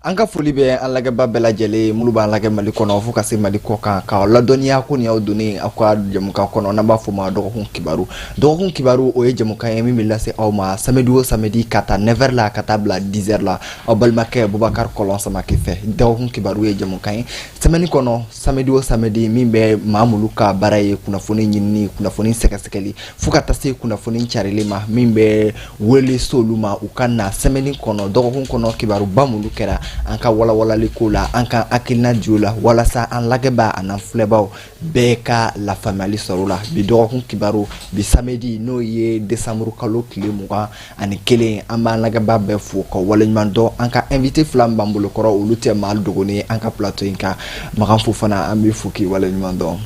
an ka foli bɛ an lagɛba bɛɛ lajɛlen minnu b'an lagɛ Mali kɔnɔ fo ka se Mali kɔ kan ka ladɔnniya ko ni aw donni aw ka jɛmukan kɔnɔ n'an b'a fɔ ma dɔgɔkun kibaru o ye jɛmukan ye min bɛ lase aw ma samedi o samedi ka taa 9h la ka taa bila 10h la aw balimakɛ Bubakari Kɔlɔn Samake fɛ dɔgɔkun kibaru ye jɛmukan ye semaine kɔnɔ samedi o samedi min bɛ maa mulu ka baara ye kunnafoni ɲinini kunnafoni sɛgɛsɛgɛli fo ka taa se kunnafoni carili ma min bɛ wele s'olu ma u ka na semaine kɔnɔ dɔgɔkun kɔnɔ kibaruba mulu kɛra an ka walawalali ko la an ka hakilina di o la walasa an lagɛba an'an filɛbaw bɛɛ ka lafaamuyali sɔrɔ la bi dɔgɔkun kibaru bi samedi n'o ye décembre kalo tile 21 an b'an lagɛba bɛɛ fo ka waleɲuman dɔn an ka invité fila min b'an bolo kɔrɔ olu tɛ maa dogoni an ka plateau in kan Magan Fofana an bɛ fo k'i waleɲuman dɔn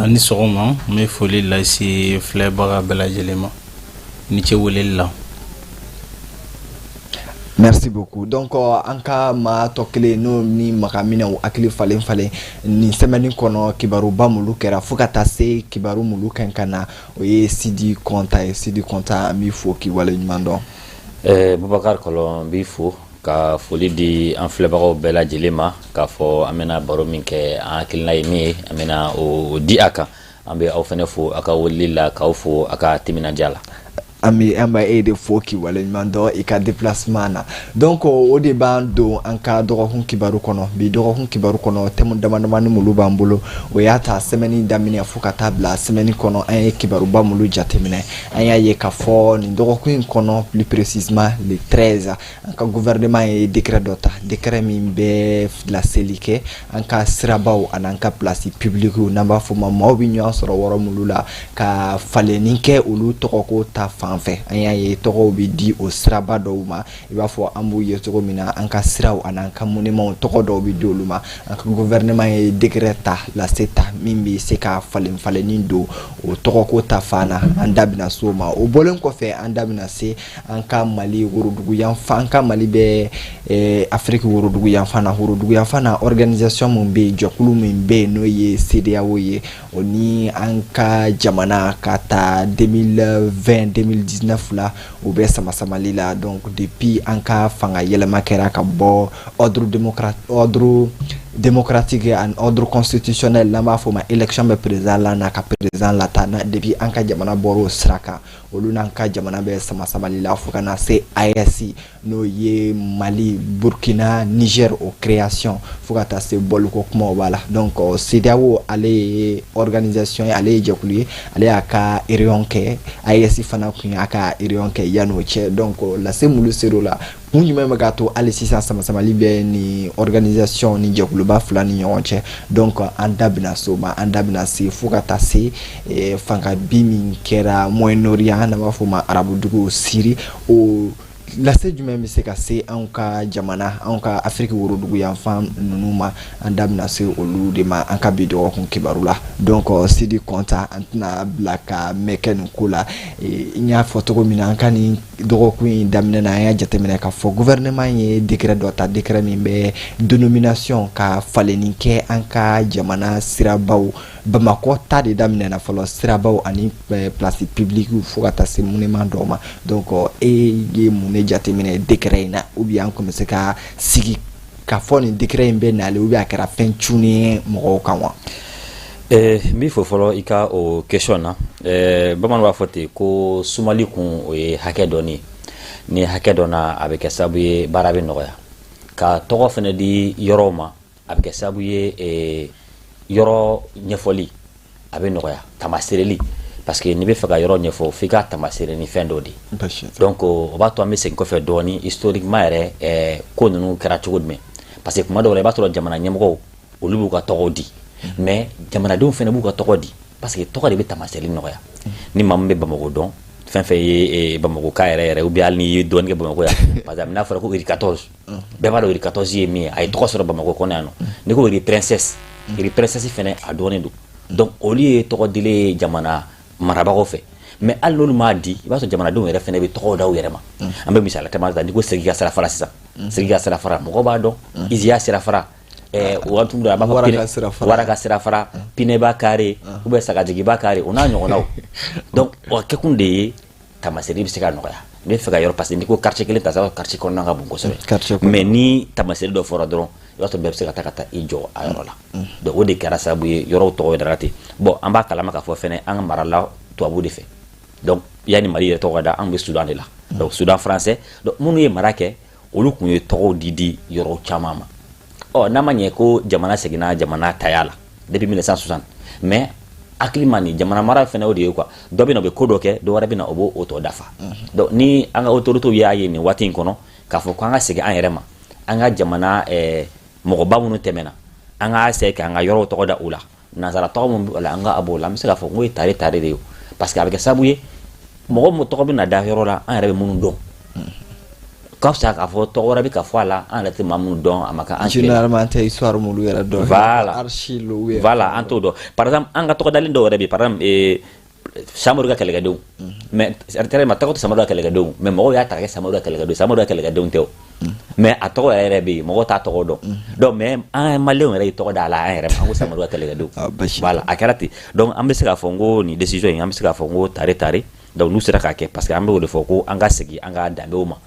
ni sɔgɔma n bɛ foli lase filɛbaga bɛɛ lajɛlen ma ni cɛ weleli la. Merci beaucoup. Donc an ka maa tɔ kelen n'o ni Maga minɛw hakili falen ni semaine kɔnɔ kibaruba mulu kɛra fo ka taa se kibaru mulu kan ka na o ye Sidi Kɔnta ye Sidi Kɔnta an b'i fo k'i waleɲuman dɔn. Bubakari Kɔlɔn n b'i fo ka foli di an filɛbagaw bɛɛ lajɛlen ma k'a fɔ an bɛna baro min kɛ an hakilina ye min ye an bɛna o di a kan an bɛ aw fɛnɛ fo a ka weleli la k'aw fo a ka timinadiya la. An b'a e de fo k'i waleɲuman dɔn i ka déplacement na donc o de b'an don an ka dɔgɔkun kibaru kɔnɔ bi dɔgɔkun kibaru kɔnɔ thème damadamani mulu b'an bolo o y'a ta semaine daminɛ fo ka taa bila semaine kɔnɔ an ye kibaruba mulu jateminɛ an y'a ye k'a fɔ nin dɔgɔkun in kɔnɔ plus précisément le 13 an ka gouvernement ye décret dɔ ta décret min bɛ laseli kɛ an ka sirabaw an'an ka place publique n'an b'a fɔ ma maaw bɛ ɲɔgɔn sɔrɔ yɔrɔ mulu la ka falenni kɛ olu tɔgɔko ta fan fɛ an y'a ye tɔgɔw bɛ di o siraba dɔw ma i b'a fɔ an b'u ye cogo min na an ka siraw an'an ka monumentw tɔgɔ dɔw bɛ di olu ma an ka gouvernement ye décret ta lase ta min bɛ se ka falenni don o tɔgɔko ta fan na an da bɛna s'o ma o bɔlen kɔfɛ an da bɛna se an ka Mali worodugu yanfan an ka Mali bɛ Afrique worodugu yanfan na organisation min bɛ yen jɛkulu min bɛ yen n'o ye CEDEAO ye o ni an ka jamana ka taa 2019 la u bɛ sama-samali la donc depuis an ka fanga yɛlɛma kɛra ka bɔ ordre démocratique and ordre constitutionnel n'an b'a fɔ ma élection bɛ président la n'a ka président lata depuis an ka jamana bɔra o sira kan olu n'an ka jamana bɛ sama-samali la fo ka na se AES n'o ye Mali Burkina Niger o création fo ka taa se bɔluko kumaw b'a la donc CEDEAO ale ye organisation ye ale ye jɛkulu ye ale y'a ka réunion kɛ AES fana kun y'a ka réunion kɛ yan'o cɛ donc lase mulu ser'o la kun jumɛn bɛ k'a to hali sisan sama-samali bɛ ni organisation ni jɛkuluba fila ni ɲɔgɔn cɛ donc an da bɛna s'o ma an da bɛna se fo ka taa se fanga bi min kɛra Moyen-Orient n'an b'a fɔ ma arabudugu Syrie o lase jumɛn bɛ se ka se anw ka jamana anw ka Afrique worodugu yanfan ninnu ma an da bɛna se olu de ma an ka bi dɔgɔkun kibaru la donc Sidi Kɔnta an tɛna bila ka mɛn kɛ nin ko la n y'a fɔ cogo min na an ka nin dɔgɔkun in daminɛ na an y'a jateminɛ k'a fɔ gouvernement ye décret dɔ ta décret min bɛ dénomination ka falenni kɛ an ka jamana sirabaw Bamakɔ ta de daminɛ na fɔlɔ sirabaw ani place publique fo ka taa se monument dɔw ma donc ye mun ne jateminɛ décret in na ou bien an kun bɛ se ka sigi ka fɔ nin décret in bɛ nale ou bien a kɛra fɛn cunnen mɔgɔw kan wa. n b'i fo fɔlɔ i ka o question na bamananw b'a fɔ ten ko sumali kun o ye hakɛ dɔnni ye ni hakɛ dɔnna a bɛ kɛ sababu ye baara bɛ nɔgɔya ka tɔgɔ fɛnɛ di yɔrɔw ma a bɛ kɛ sababu ye yɔrɔ ɲɛfɔli a bɛ nɔgɔya tamasereli parce que n'i bɛ fɛ ka yɔrɔ ɲɛfɔ f'i ka tamasere ni fɛn dɔ de donc o b'a to an bɛ segin kɔfɛ dɔɔni historiquement yɛrɛ ko ninnu kɛra cogo jumɛn parce que kuma dɔw la i b'a sɔrɔ jamana ɲɛmɔgɔw olu b'u ka tɔgɔw di mais jamanadenw fɛnɛ b'u ka tɔgɔ di parce que tɔgɔ de bɛ tamaseli nɔgɔya ni maa min bɛ Bamako dɔn fɛn fɛn ye Bamako ka yɛrɛ ou bien hali n'i ye dɔɔni kɛ Bamako yan par exemple n'a fɔra ko Iri 14 bɛɛ b'a dɔn Iri 14 ye min ye a ye tɔgɔ sɔrɔ Bamako kɔnɔ yan nɔ n'i ko Iri princesse fɛnɛ a dɔɔnen don donc olu ye tɔgɔ dilen jamana marabagaw fɛ mais hali n'olu m'a di i b'a sɔrɔ jamanadenw yɛrɛ fɛnɛ bɛ tɔgɔ d'aw yɛrɛ ma an bɛ misaliya caman ta n'i ko Segi ka Sirafara sisan Segi ka Sirafara mɔgɔw b'a dɔn Iziya Sirafara waati min a b'a fɔ Waraka Sirafara Pineba Kare ou bien Sagajigiba Kare o n'a ɲɔgɔnnaw donc o kɛkun de ye tamaseli bɛ se ka nɔgɔya ne fɛ ka yɔrɔ parce que n'i ko quartier kelen ta sa quartier kɔnɔna ka bon kosɛbɛ mais ni tamasiri dɔ fɔra dɔrɔn i b'a sɔrɔ bɛɛ bɛ se ka taa ka taa i jɔ a yɔrɔ la donc o de kɛra sababu ye yɔrɔw tɔgɔ yɛrɛla ten bon an b'a kalama k'a fɔ fɛnɛ an ka marala tubabu de fɛ donc yanni mali yɛrɛ tɔgɔ ka da an bɛ Sudan de la donc Sudan français donc minnu ye mara kɛ olu kun ye tɔgɔw di yɔrɔ caman ma n'a ma ɲɛ ko jamana seginna jamana taya la depuis 1960 mais hakili ma ni jamana mara fɛnɛ o de ye quoi dɔ bɛ na o bɛ ko dɔ kɛ dɔ wɛrɛ bɛ na o b'o tɔ dafa donc ni an ka autorités y'a ye nin waati in kɔnɔ k'a fɔ ko an ka segin an yɛrɛ ma an ka jamana mɔgɔba minnu tɛmɛna an ka essayer k'an ka yɔrɔw tɔgɔ da u la nanzara tɔgɔ min b'o la an ka a b'o la an bɛ se k'a fɔ ko ye tare de ye parce que a bɛ kɛ sababu ye mɔgɔ min tɔgɔ bɛ na da yɔrɔ la an yɛrɛ bɛ minnu dɔn ka fisa k'a fɔ tɔgɔ wɛrɛ bɛ ka fɔ a la an yɛrɛ tɛ maa minnu dɔn a ma kɛ an généralement tɛ histoire m'olu yɛrɛ dɔn voilà an t'o dɔn par exemple an ka tɔgɔ dalen dɔw yɛrɛ bɛ par exemple Samori ka kɛlɛkɛdenw mais ma tɔgɔ tɛ Samori ka kɛlɛkɛdenw mais mɔgɔw y'a ta kɛ Samori ka kɛlɛkɛdenw Samori ka kɛlɛkɛdenw tɛ o mais a tɔgɔ yɛrɛ bɛ yen mɔgɔw t'a tɔgɔ dɔn donc mais an maliyɛnw yɛrɛ ye tɔgɔ da la an yɛrɛ ma an ko Samori ka kɛlɛkɛdenw voilà a kɛra ten donc an bɛ se k'a fɔ n ko nin décision in an bɛ se k'a fɔ n ko tare donc n'u sera k'a kɛ parce que an bɛ o de fɔ ko an ka segin an ka danbew ma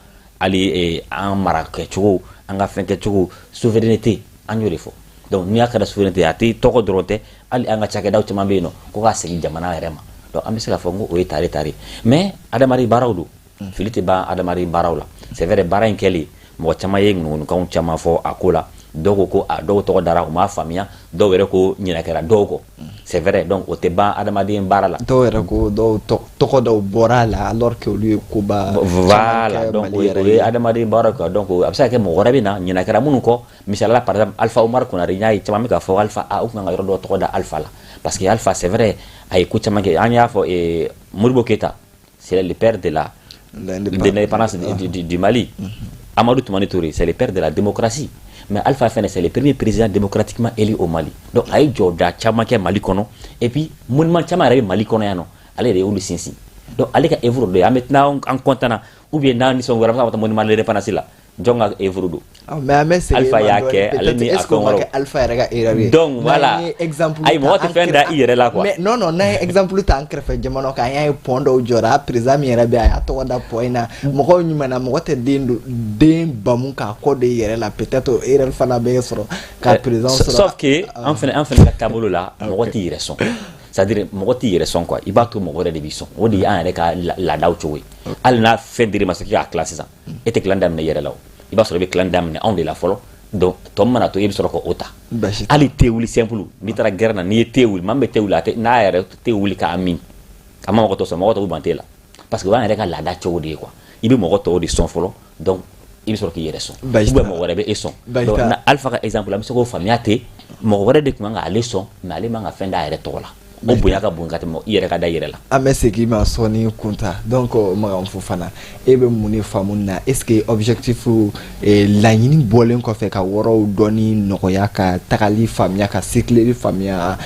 hali an mara kɛcogo an ka fɛn kɛcogo souveraineté an y'o de fɔ donc n'i y'a kɛra souveraineté a tɛ tɔgɔ dɔrɔn tɛ hali an ka cakɛdaw caman bɛ yen nɔ ko ka segin jamana yɛrɛ ma donc an bɛ se k'a fɔ ko o ye tare mais adamaden baaraw don fili tɛ ban adamaden baaraw la c'est vrai baara in kɛli mɔgɔ caman ye ŋunukanw caman fɔ a ko la dɔw ko a dɔw tɔgɔ dara u m'a faamuya dɔw yɛrɛ ko ɲinɛ kɛra dɔw kɔ c'est vrai donc o tɛ ban adamaden baara la dɔw yɛrɛ ko dɔw tɔgɔ dɔw bɔra a la alors que olu ye koba voilà donc o ye adamaden baara kɛ donc a bɛ se ka kɛ mɔgɔ wɛrɛ bɛ na ɲinɛ kɛra minnu kɔ misalila par exemple Alpha Umaru Konare n y'a ye caman bɛ k'a fɔ Alpha u kan ka yɔrɔ dɔ tɔgɔ da Alpha la parce que Alpha c'est vrai a ye ko caman kɛ an y'a fɔ Modibo Keita c'est le père de l'indépendance du Mali Amadou Toumani Touré c'est le père de la démocratie mais Alpha Fene c'est le premier président démocratiquement élu au Mali donc a ye jɔda caman kɛ Mali kɔnɔ et puis monument caman yɛrɛ bɛ Mali kɔnɔ yan nɔ ale de y'olu sinsin donc ale ka œuvre dɔ ye an bɛ tɛna an content na ou bien n'an nisɔngora an bɛ se ka taa monument de l'indépendance la jɔn ka œuvre don Alpha y'a kɛ ale ni a kɔngɔrɔ Alpha yɛrɛ ka erreur ye donc voilà ayi mɔgɔ tɛ fɛn da i yɛrɛ la quoi mais non n'an ye exemple ta an kɛrɛfɛ jamanaw kan an y'a ye pont dɔw jɔra président min yɛrɛ bɛ a y'a tɔgɔ da pont in na mɔgɔw ɲumanna mɔgɔ tɛ den bamu k'a kɔ de yɛrɛ la peut-être erreur fana bɛ sɔrɔ ka président sɔrɔ sauf que an fɛnɛ ka taabolo la mɔgɔ t'i yɛrɛ sɔn c'est-à-dire mɔgɔ t'i yɛrɛ sɔn quoi i b'a to mɔgɔ wɛrɛ de b'i sɔn o de ye an yɛrɛ ka laadaw cogo ye hali n'a fɛn dir'i ma sisan k'i k'a tila sisan e tɛ tilan daminɛ i yɛrɛ la o i b'a sɔrɔ i bɛ tilan daminɛ anw de la fɔlɔ donc tɔ min mana to i bɛ sɔrɔ k'o ta hali te wuli simple n'i taara gɛrɛ na n'i ye te wuli maa min bɛ te wuli a tɛ n'a yɛrɛ te wuli k'a min a ma mɔgɔ tɔ sɔn mɔgɔ tɔw ban t'e la parce que o y'an yɛrɛ ka laada cogo de ye quoi i bɛ mɔgɔ tɔw de sɔn fɔlɔ donc i bɛ sɔrɔ k'i yɛrɛ sɔn ou bien mɔgɔ wɛrɛ bɛ e sɔn donc Alpha ka exemple an bɛ se k'o faamuya ten mɔgɔ wɛrɛ de tun kan k'ale sɔn mais ale man ka fɛn d'a yɛrɛ tɔgɔ la o bonya ka bon ka tɛmɛ i yɛrɛ ka da i yɛrɛ la an bɛ segin ma sɔɔni kunta donc Magan Fofana e bɛ mun de faamu na est ce que objectif laɲini bɔlen kɔfɛ ka wɔrɔw dɔɔni nɔgɔya ka tagali faamuya ka cycler faamuya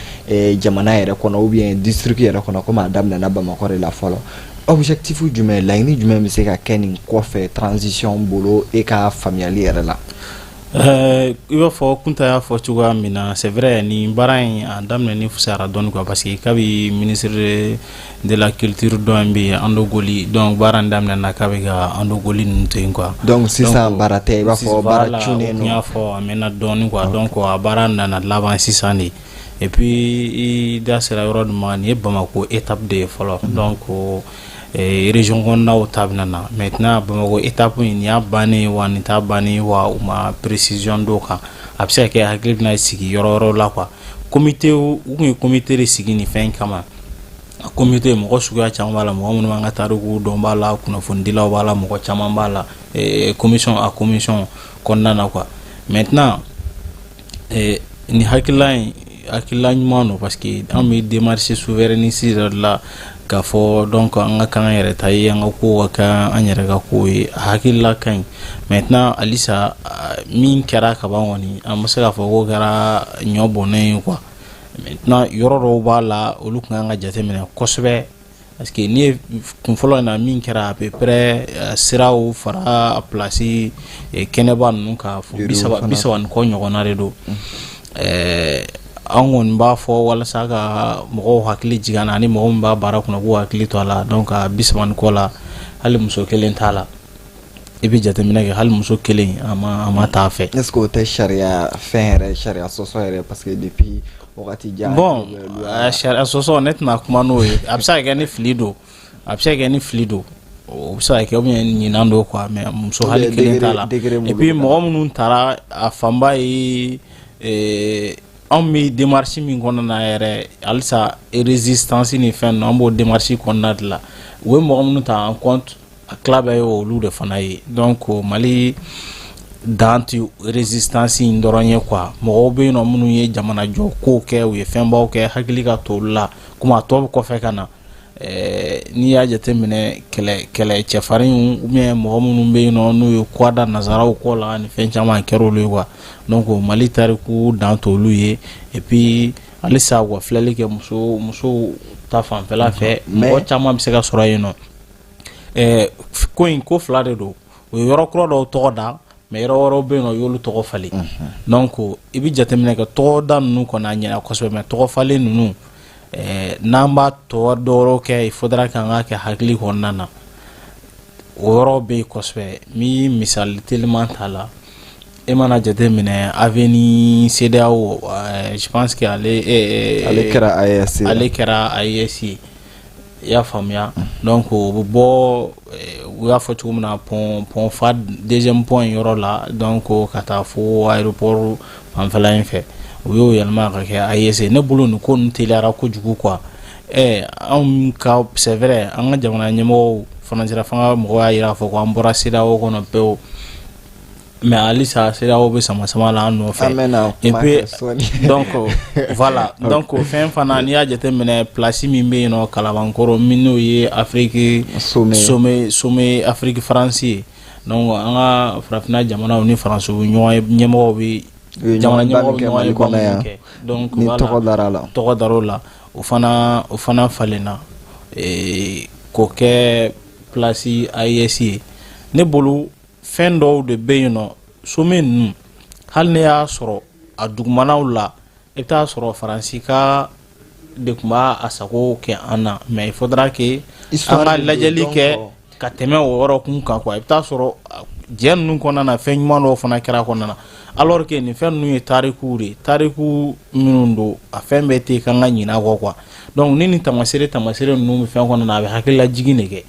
jamana yɛrɛ kɔnɔ ou bien district yɛrɛ kɔnɔ comme a daminɛna Bamakɔ de la fɔlɔ objectif jumɛn laɲini jumɛn bɛ se ka kɛ nin kɔfɛ transition bolo e ka faamuyali yɛrɛ la i b'a fɔ Kunta y'a fɔ cogoya min na c'est vrai ni baara in a daminɛni fusayara dɔɔni quoi parce que kabi ministre de la culture dɔ in bɛ Ando Goli donc baara in daminɛna k'a bɛ ka Ando Goli ninnu to yen quoi donc sisan baara tɛ i b'a fɔ baara cunnen n y'a fɔ a mɛnna dɔɔni quoi donc a baara nana laban sisan de et puis i da sera yɔrɔ dɔ ma nin ye Bamako étape de ye fɔlɔ donc région kɔnɔnaw ta bɛna na maintenant Bamako étape in nin y'a bannen wa nin t'a bannen wa u ma précision dɔw kan a bɛ se ka kɛ hakili bɛna sigi yɔrɔ wɛrɛw la quoi comité u kun ye comité de sigi nin fɛn kama comité mɔgɔ suguya caman b'a la mɔgɔ minnu b'an ka tariku dɔn b'a la kunnafonidilaw b'a la mɔgɔ caman b'a la commission kɔnɔna na quoi maintenant ni hakilila ɲuman don parce que an bɛ démarche souverainiste de la k'a fɔ donc an ka kan an yɛrɛ ta ye an ka ko ka kan an yɛrɛ ka ko ye hakilila ka ɲi maintenant halisa min kɛra kaban kɔni an bɛ se k'a fɔ k'o kɛra ɲɔ bɔnnen ye quoi maintenant yɔrɔ dɔw b'a la olu kan ka jateminɛ kosɛbɛ parce que ni ye kunfɔlɔ in na min kɛra à peu près siraw fara place kɛnɛba ninnu ka fɔ 30 ni kɔ ɲɔgɔnna de don an kɔni b'a fɔ walasa ka mɔgɔw hakili jigin na ni mɔgɔ min b'a baara kunna k'u hakili to a la donc a 30 ni kɔ la hali muso kelen t'a la i bɛ jateminɛ kɛ hali muso kelen a ma taa fɛ. est-ce que o tɛ sariya fɛn yɛrɛ sariya sɔsɔ yɛrɛ parce que depuis wagati jan. bon sariya sɔsɔ ne tɛna kuma n'o ye a bɛ se ka kɛ ni fili don o bɛ se ka kɛ ɲinan don quoi mais muso hali kelen t'a la et puis mɔgɔ minnu taara a fanba ye anw bɛ démarche min kɔnɔna na yɛrɛ halisa résistance ni fɛn ninnu an b'o démarche kɔnɔna de la u ye mɔgɔ minnu ta en compte a tila bɛɛ ye olu de fana ye donc Mali dan tɛ résistance in dɔrɔn ye quoi mɔgɔw bɛ yen nɔ minnu ye jamana jɔ kow kɛ u ye fɛnbaw kɛ hakili ka to olu la komi a tɔ bɛ kɔfɛ ka na n'i y'a jateminɛ kɛlɛ cɛfarin ou bien mɔgɔ minnu bɛ yen nɔ n'u ye quoi da nazaraw kɔ la ni fɛn caman kɛra olu ye quoi donc Mali tariku dan t'olu ye et puis halisa u ka filɛli kɛ muso ta fanfɛla fɛ mɔgɔ caman bɛ se ka sɔrɔ yen nɔ ko fila de don o ye yɔrɔ kura dɔw tɔgɔ da mais yɔrɔ wɛrɛw bɛ yen nɔ u y'olu tɔgɔ falen donc i bɛ jateminɛ kɛ tɔgɔ da ninnu kɔni a ɲɛna kosɛbɛ mais tɔgɔ falen ninnu n'an b'a tɔ dɔwɛrɛw kɛ il faudra k'an k'a kɛ hakili kɔnɔna na o yɔrɔ bɛ yen kosɛbɛ mi misali teliman t'a la e mana jateminɛ avenue CEDEAO je pense que ale kɛra AES ye i y'a faamuya donc o bɛ bɔ u y'a fɔ cogo min na pont fa deuxième pont yɔrɔ la donc ka taa fo aéroport fanfɛla in fɛ u y'o yɛlɛma ka kɛ AES ne bolo nin ko ninnu teliyara kojugu quoi anw ka c'est vrai an ka jamana ɲɛmɔgɔw fana sera fanga mɔgɔw y'a yira k'a fɔ ko an bɔra CEDEAO kɔnɔ pewu mais halisa CEDEAO bɛ sama la an nɔfɛ et puis donc voilà donc fɛn fana n'i y'a jateminɛ place min bɛ yen nɔ Kalabankɔrɔ min n'o ye Afrique sommet Afrique France ye donc an ka farafinna jamanaw ni faransi ɲɛmɔgɔw bɛ jamana ɲɛmɔgɔw ɲɔgɔn ye ba minnu kɛ donc tɔgɔ dar'o la o fana falenna k'o kɛ place AES ye ne bolo fɛn dɔw de bɛ yen nɔ sommet ninnu hali ne y'a sɔrɔ a dugumanaw la i bɛ taa sɔrɔ faransi ka de tun b'a sago kɛ an na mais il faudra que an ka lajɛli kɛ ka tɛmɛ o yɔrɔ kun kan quoi i bɛ taa sɔrɔ diɲɛ ninnu kɔnɔna na fɛn ɲuman dɔw fana kɛra kɔnɔna na alors que nin fɛn ninnu ye tariku de tariku minnu don a fɛn bɛɛ tɛ kan ka ɲinɛ a kɔ quoi donc ni nin tamasere ninnu bɛ fɛn kɔnɔna na a bɛ hakililajigin de kɛ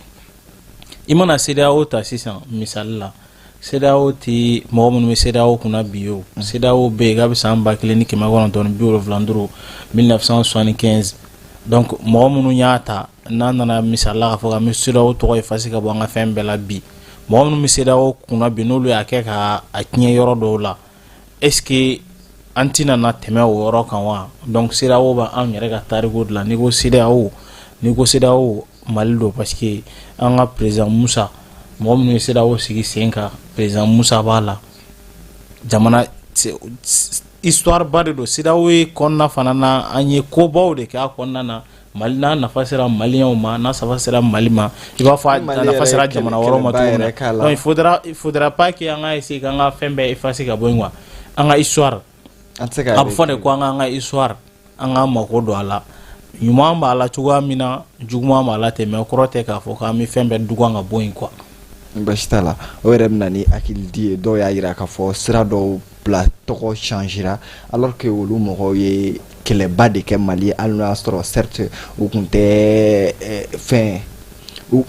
i mana CEDEAO ta sisan misali la CEDEAO tɛ mɔgɔ minnu bɛ CEDEAO kunna bi o CEDEAO bɛ yen k'a bɛ san 1975 1975 donc mɔgɔ minnu y'a ta n'an nana misali la k'a fɔ k'an bɛ CEDEAO tɔgɔ effacer ka bɔ an ka fɛn bɛɛ la bi mɔgɔ minnu bɛ CEDEAO kunna bi n'olu y'a kɛ ka a tiɲɛ yɔrɔ dɔw la est-ce que an tɛna na tɛmɛ o yɔrɔ kan wa donc CEDEAO b'an yɛrɛ ka tariku de la n'i ko CEDEAO Mali don parce que an ka président Musa mɔgɔ minnu ye CEDEAO sigi sen kan président Musa b'a la jamana histoire ba de don CEDEAO ye kɔnɔna fana na an ye kobaw de kɛ a kɔnɔna na Mali n'a nafa sera maliyɛnw ma n'a nafa sera Mali ma i b'a fɔ a nafa sera jamana wɛrɛw ma cogo min na donc il faudra pas que an ka essayer k'an ka fɛn bɛɛ effacer ka bɔ yen quoi an ka histoire a bɛ fɔ de ko an ka histoire an ka mako don a la ɲuman b'a la cogoya min na juguman b'a la ten mais o kɔrɔ tɛ k'a fɔ k'an bɛ fɛn bɛɛ dugan ka bɔ yen quoi. Basi t'a la o yɛrɛ bɛ na ni hakilidi ye dɔw y'a jira k'a fɔ sira dɔw bila tɔgɔ changera alors que olu mɔgɔw ye kɛlɛba de kɛ Mali hali n'o y'a sɔrɔ certes u tun tɛ fɛn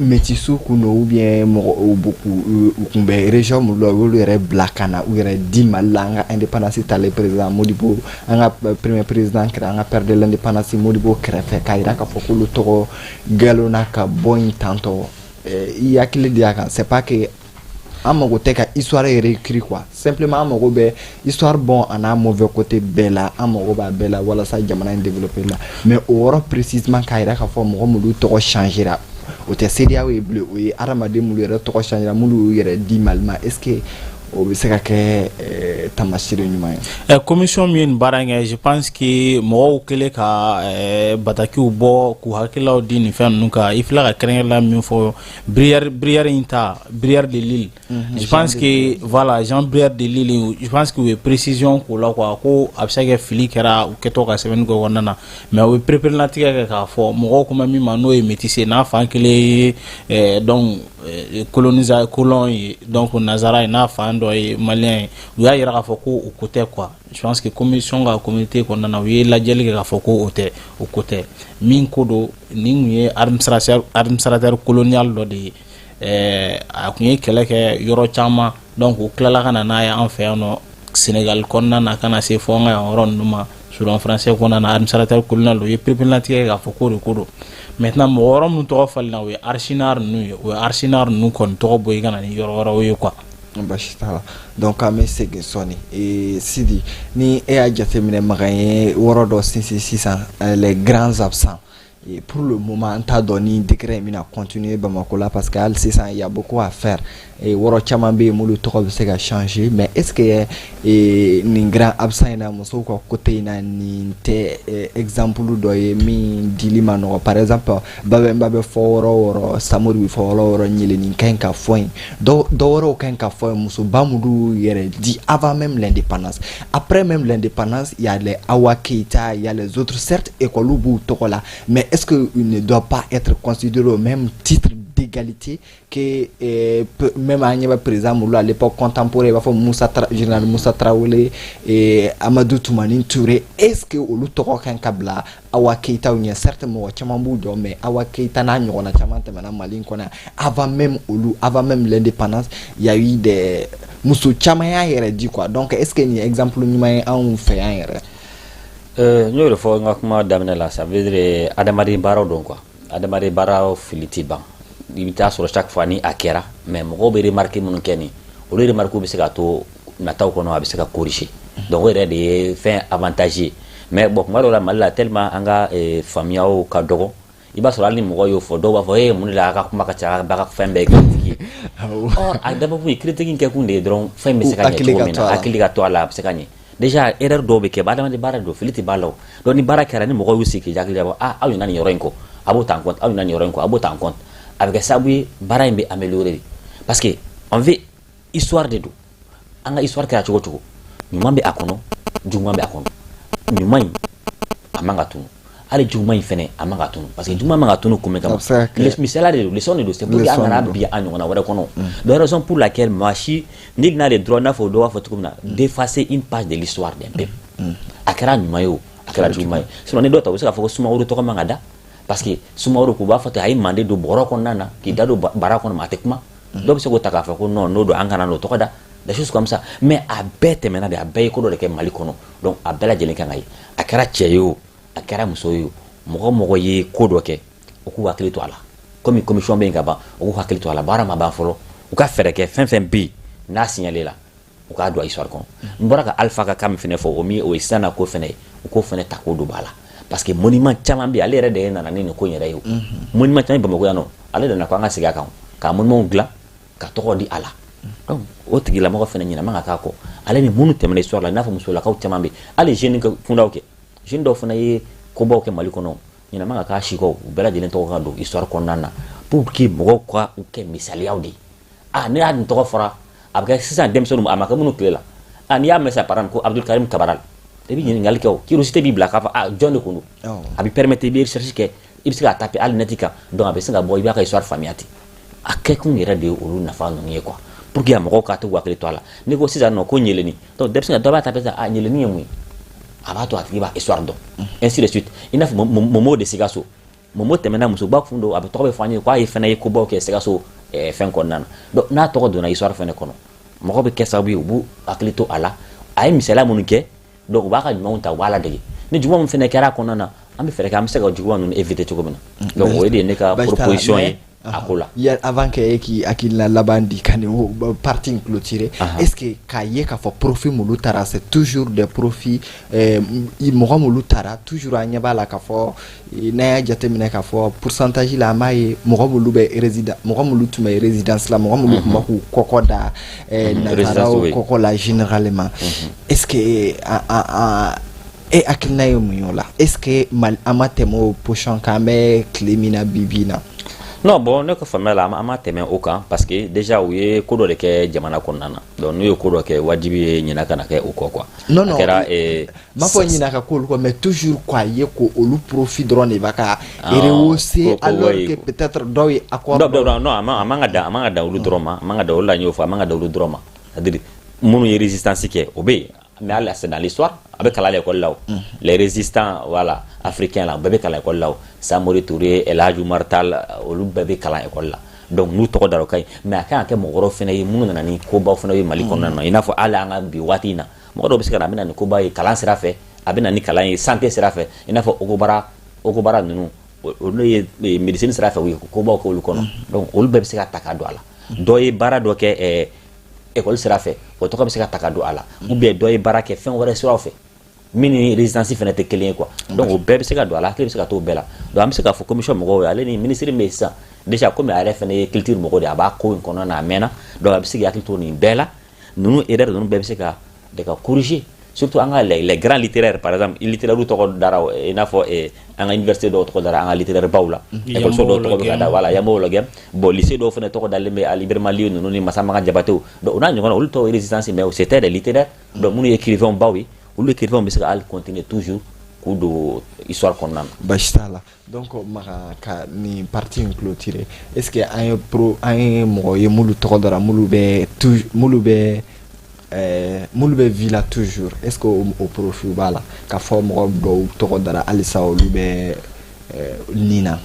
métissu kun don ou bien mɔgɔ u tun bɛ région minnu la u y'olu yɛrɛ bila ka na u yɛrɛ di Mali la an ka indépendance talen président Modibo an ka premier président kɛra an ka père de l'indépendance Modibo kɛrɛfɛ k'a jira k'a fɔ k'olu tɔgɔ galonna ka bɔ yen tantɔ i hakili de y'a kan c'est pas que an mago tɛ ka histoire réécrit quoi simplement an mago bɛ histoire bon a n'a mauvais côté bɛɛ la an mago b'a bɛɛ la walasa jamana in développer la mais o yɔrɔ précisément k'a jira k'a fɔ mɔgɔ minnu tɔgɔ changera o tɛ CEDEAO ye bilen o ye adamaden minnu yɛrɛ tɔgɔ changera minnu y'u yɛrɛ di Mali ma est-ce que o bɛ se ka kɛ tamasire ɲuman ye. Commission min baara kɛ je pense que mɔgɔw kɛlen ka batakiw bɔ k'u hakililaw di nin fɛn ninnu kan i filɛ ka kɛrɛnkɛrɛnla min fɔ Brière in ta Brière de Lille je pense que voilà Jean Brière de Lille je pense que u ye précision k'o la quoi ko a bɛ se ka kɛ fili kɛra u kɛtɔ ka sɛbɛnni kɛ kɔnɔna na mais u ye pereperelatigɛ kɛ k'a fɔ mɔgɔw kuma min ma n'o ye métissé n'a fan kelen ye donc colon ye donc Nazara ye n'a fan dɔ ye malien ye u y'a yira k'a fɔ ko o ko tɛ quoi je pense que commission ka communauté kɔnɔna na u ye lajɛli kɛ k'a fɔ ko o tɛ o ko tɛ min ko don ni tun ye administrateur colonial dɔ de ye a tun ye kɛlɛ kɛ yɔrɔ caman donc o tilala ka na n'a ye an fɛ yan nɔ Sénégal kɔnɔna na ka na se fɔ an ka yan yɔrɔ ninnu ma Soudan français kɔnɔna na administrateur colonial o ye pereperelatigɛ kɛ k'a fɔ ko de ko don maintenant mɔgɔ wɛrɛ minnu tɔgɔ falenna o ye Arsenal ninnu ye o ye Arsenal ninnu kɔni tɔgɔ bɔ i ka na ni yɔrɔ wɛrɛw ye quoi. Basi t'a la donc an bɛ segin sɔɔni Sidi ni e y'a jateminɛ Makan ye wɔrɔ dɔ sinsin sisan les grands absents et pour le moment an t'a dɔn ni décret in bɛna continuer Bamako la parce que hali sisan il y a beaucoup à faire wɔrɔ caman bɛ yen m'olu tɔgɔ bɛ se ka changer mais est ce que nin grand absent in na musow ka côté in na nin tɛ exemple dɔ ye min dili ma nɔgɔ par exemple Babemba bɛ fɔ yɔrɔ o yɔrɔ Samori bɛ fɔ yɔrɔ o yɔrɔ Ɲele nin ka ɲi ka fɔ yen dɔ wɛrɛw ka ɲi ka fɔ yen musoba minnu yɛrɛ di avant même l'indépendance après même l'indépendance il y a les Awa Keita il y a les autres certes écoles b'u tɔgɔ la mais est ce que il ne doit pas être considéré au même titre d'égalité que même à ɲɛ bɛ président minnu à l'époque contemporaine i b'a fɔ général Moussa Traoré et Amadou Toumani Touré est ce que olu tɔgɔ ka ɲi ka bila Awa Keita ɲɛ certes mɔgɔ caman b'u jɔ mais Awa Keita n'a ɲɔgɔnna caman tɛmɛna Mali kɔnɔ avant même l'indépendance il y a eu des muso caman y'a yɛrɛ di quoi donc est ce que nin exemple ɲuman ye anw fɛ yan yɛrɛ. N y'o de fɔ n ka kuma daminɛ la ça veut dire adamaden baaraw don quoi adamaden baaraw fili tɛ ban i bɛ taa sɔrɔ chaque fois ni a kɛra mais mɔgɔw bɛ remarque minnu kɛ nin olu remarque bɛ se ka to nataw kɔnɔ a bɛ se ka corriger donc o yɛrɛ de ye fɛn avantage ye mais bon kuma dɔw la Mali la tellement an ka faamuyaw ka dɔgɔ i b'a sɔrɔ hali ni mɔgɔ y'o fɔ dɔw b'a fɔ mun de la a ka kuma ka ca a ka fɛn bɛɛ ye critique ye a dabɔ kun ye critique kɛ kun de ye dɔrɔn fɛn bɛ se ka ɲɛ cogo min na hakili ka to a la a bɛ se ka ɲɛ déjà erreur dɔw bɛ kɛ adamaden baara don fili tɛ b'a la o donc ni baara kɛra ni mɔgɔw y'u sigi k'i hakili jabɔ aw ɲina nin yɔrɔ in kɔ a b'o ta en compte aw ɲina nin yɔrɔ in kɔ a b'o ta en compte a bɛ kɛ sababu ye baara in bɛ améliorer de parce que en fait histoire de don an ka histoire kɛra cogo cogo ɲuman bɛ a kɔnɔ juguman bɛ a kɔnɔ ɲuman in a man ka tunu hali juguman in fɛnɛ a man ka tunu parce que juguman man ka tunu kun min kama misaliya de don leçon de don c'est pour que an kana bi a ɲɔgɔnna wɛrɛ kɔnɔ donc raison pour laquelle maa si n'i n'a le droit n'a fɔ dɔw b'a fɔ cogo min na d'effacer une page de l'histoire d'un peuple a kɛra ɲuman ye o a kɛra juguman ye sinon ni dɔw ta u bɛ se k'a fɔ ko Sumaworo tɔgɔ man ka da parce que Sumaworo k'u b'a fɔ ten a ye manden don bɔrɔ kɔnɔna na k'i da don bara kɔnɔ ma a tɛ kuma dɔw bɛ se k'o ta k'a fɔ ko non n'o don an kana n'o tɔgɔ da des choses comme ça mais a bɛɛ tɛmɛna de a bɛɛ ye ko dɔ de kɛ Mali kɔnɔ donc a bɛɛ lajɛlen kan ka ye a kɛra cɛ ye o a kɛra muso ye o mɔgɔ ye ko dɔ kɛ u k'u hakili to a la comme commission bɛ yen ka ban u k'u hakili to a la baara ma ban fɔlɔ u ka fɛɛrɛ kɛ fɛn fɛn bɛ yen n'a signalé la u k'a don a histoire kɔnɔ n bɔra ka Alpha ka kan min fɛnɛ fɔ o ye sisan na ko fɛnɛ ye u k'o fɛnɛ ta k'o don ba la parce que monument caman bɛ yen ale yɛrɛ de nana ni nin ko in yɛrɛ ye o monument caman bɛ Bamakɔ yan nɔ ale nana ko an ka segin a kan ka monument dilan ka tɔgɔ di a la donc o tigilamɔgɔ fɛnɛ ɲinɛ man ka k'a kɔ ale ni minnu tɛmɛna histoire la i n'a fɔ musolakaw caman bɛ yen hali jeune ka kundaw kɛ jeune dɔw fana ye kobaw kɛ Mali kɔnɔ ɲinɛ man ka k'a si kɔ u bɛɛ lajɛlen tɔgɔ ka don histoire kɔnɔna na pour que mɔgɔw ka u kɛ misaliyaw de ye ne y'a nin tɔgɔ fɔra a bɛ kɛ sisan denmisɛnninw a ma kɛ minnu tile la n'i y'a mɛn sa par exemple ko Abdul Karim Cabral i bɛ ɲininkali kɛ o curiosité b'i bila k'a fɔ jɔn de kun don a bɛ permettre i bɛ recherche kɛ i bɛ se k'a taper hali net kan donc a bɛ se ka bɔ i b'a ka histoire faamuya ten a kɛkun yɛrɛ de ye olu nafa ninnu ye quoi pour que mɔgɔw ka to k'u hakili to a la n'i ko sisan nɔ ko ɲeleni donc denmisɛnnin dɔ b'a taper sisan ɲeleni ye mun ye a b'a to a tigi b'a histoire dɔn ainsi de suite i n'a fɔ Momo de Sikaso Momo tɛmɛna musoba kun don a bɛ tɔgɔ bɛ fɔ an ye k'a ye fɛnɛ ye kobaw kɛ Sikaso fɛn kɔnɔna na donc n'a tɔgɔ donna histoire fɛnɛ kɔnɔ mɔgɔw bɛ kɛ sababu ye u b'u hakili to a la a ye misaliya minnu kɛ donc u b'a ka ɲumanw ta u b'a ladege ni juguman min fɛnɛ kɛra a kɔnɔna na an bɛ fɛɛrɛ kɛ an bɛ se ka juguman ninnu éviter cogo min na donc o de ye ne ka proposition ye a ko la avant que eki akila labandi kani parti clôturé est-ce que kaye ka fo profit mulutara c'est toujours des profits mo mulutara toujours anyaba la ka fo na ya jatemine ka fo pourcentage la mai mo mulube résident mo mulutuma résidence la mo mulutuma ku kokoda na kokola généralement est-ce que et akina yomuyola est-ce que mal amatemo pochon kame climina bibina non bon ne ko famela ama teme o kan parce que déjà ou ye ko do de ke jamana konnana donc nous ko do ke wajibi nyina kana ke o ko quoi non kera ma fo nyina ka ko mais toujours quoi ye ko olu profit drone va ka rehausser alors que peut-être doy accord non amanga da olu droma amanga da ola nyofa amanga da olu droma c'est-à-dire munu ye résistance ke obé mais là c'est dans l'histoire avec à l'école là les résistants voilà africains là bébé à l'école là Samori Touré El Hadj Martal olu bébé à l'école là donc nous to daro kay mais aka ke mo goro fene munu na ni ko ba fene mali konna no ina fo ala nga bi watina mo do biska na bina ni ko ba kalan sira fe abina ni kalan santé sira fe ina fo ogobara nunu olu ye médecine sira fe ko ba ko lu kono donc olu bébé sika takado ala do yi bara do ke école sera fait o to ko se ka takado ala ou bien do e barake fen wala sera fait mini résidence fenêtre kelien quoi donc o bébé se ka do ala se ka to bela do am se ka fo commission mo ale ni ministre mais ça déjà comme ala fene culture mo ko de aba ko kono na mena do am se ya to ni bela nous erreur do bébé se ka de ka corriger surtout en les grands littéraires par exemple littéraire to dara ina fo en université do to dara en littéraire bawla école so do to da wala yamo logem bo lycée do fene to dal mais à librement li no ni masama jabato do on a ngona ul to résistance mais c'était des littéraires donc mon écrivain bawi ou écrivain mais ça continue toujours coup de histoire qu'on a bastala donc maka ka ni parti clôturé est-ce que un moyen mulu to dara mulube villa toujours est-ce que au profil bala ka forme do to dara alisa olube nina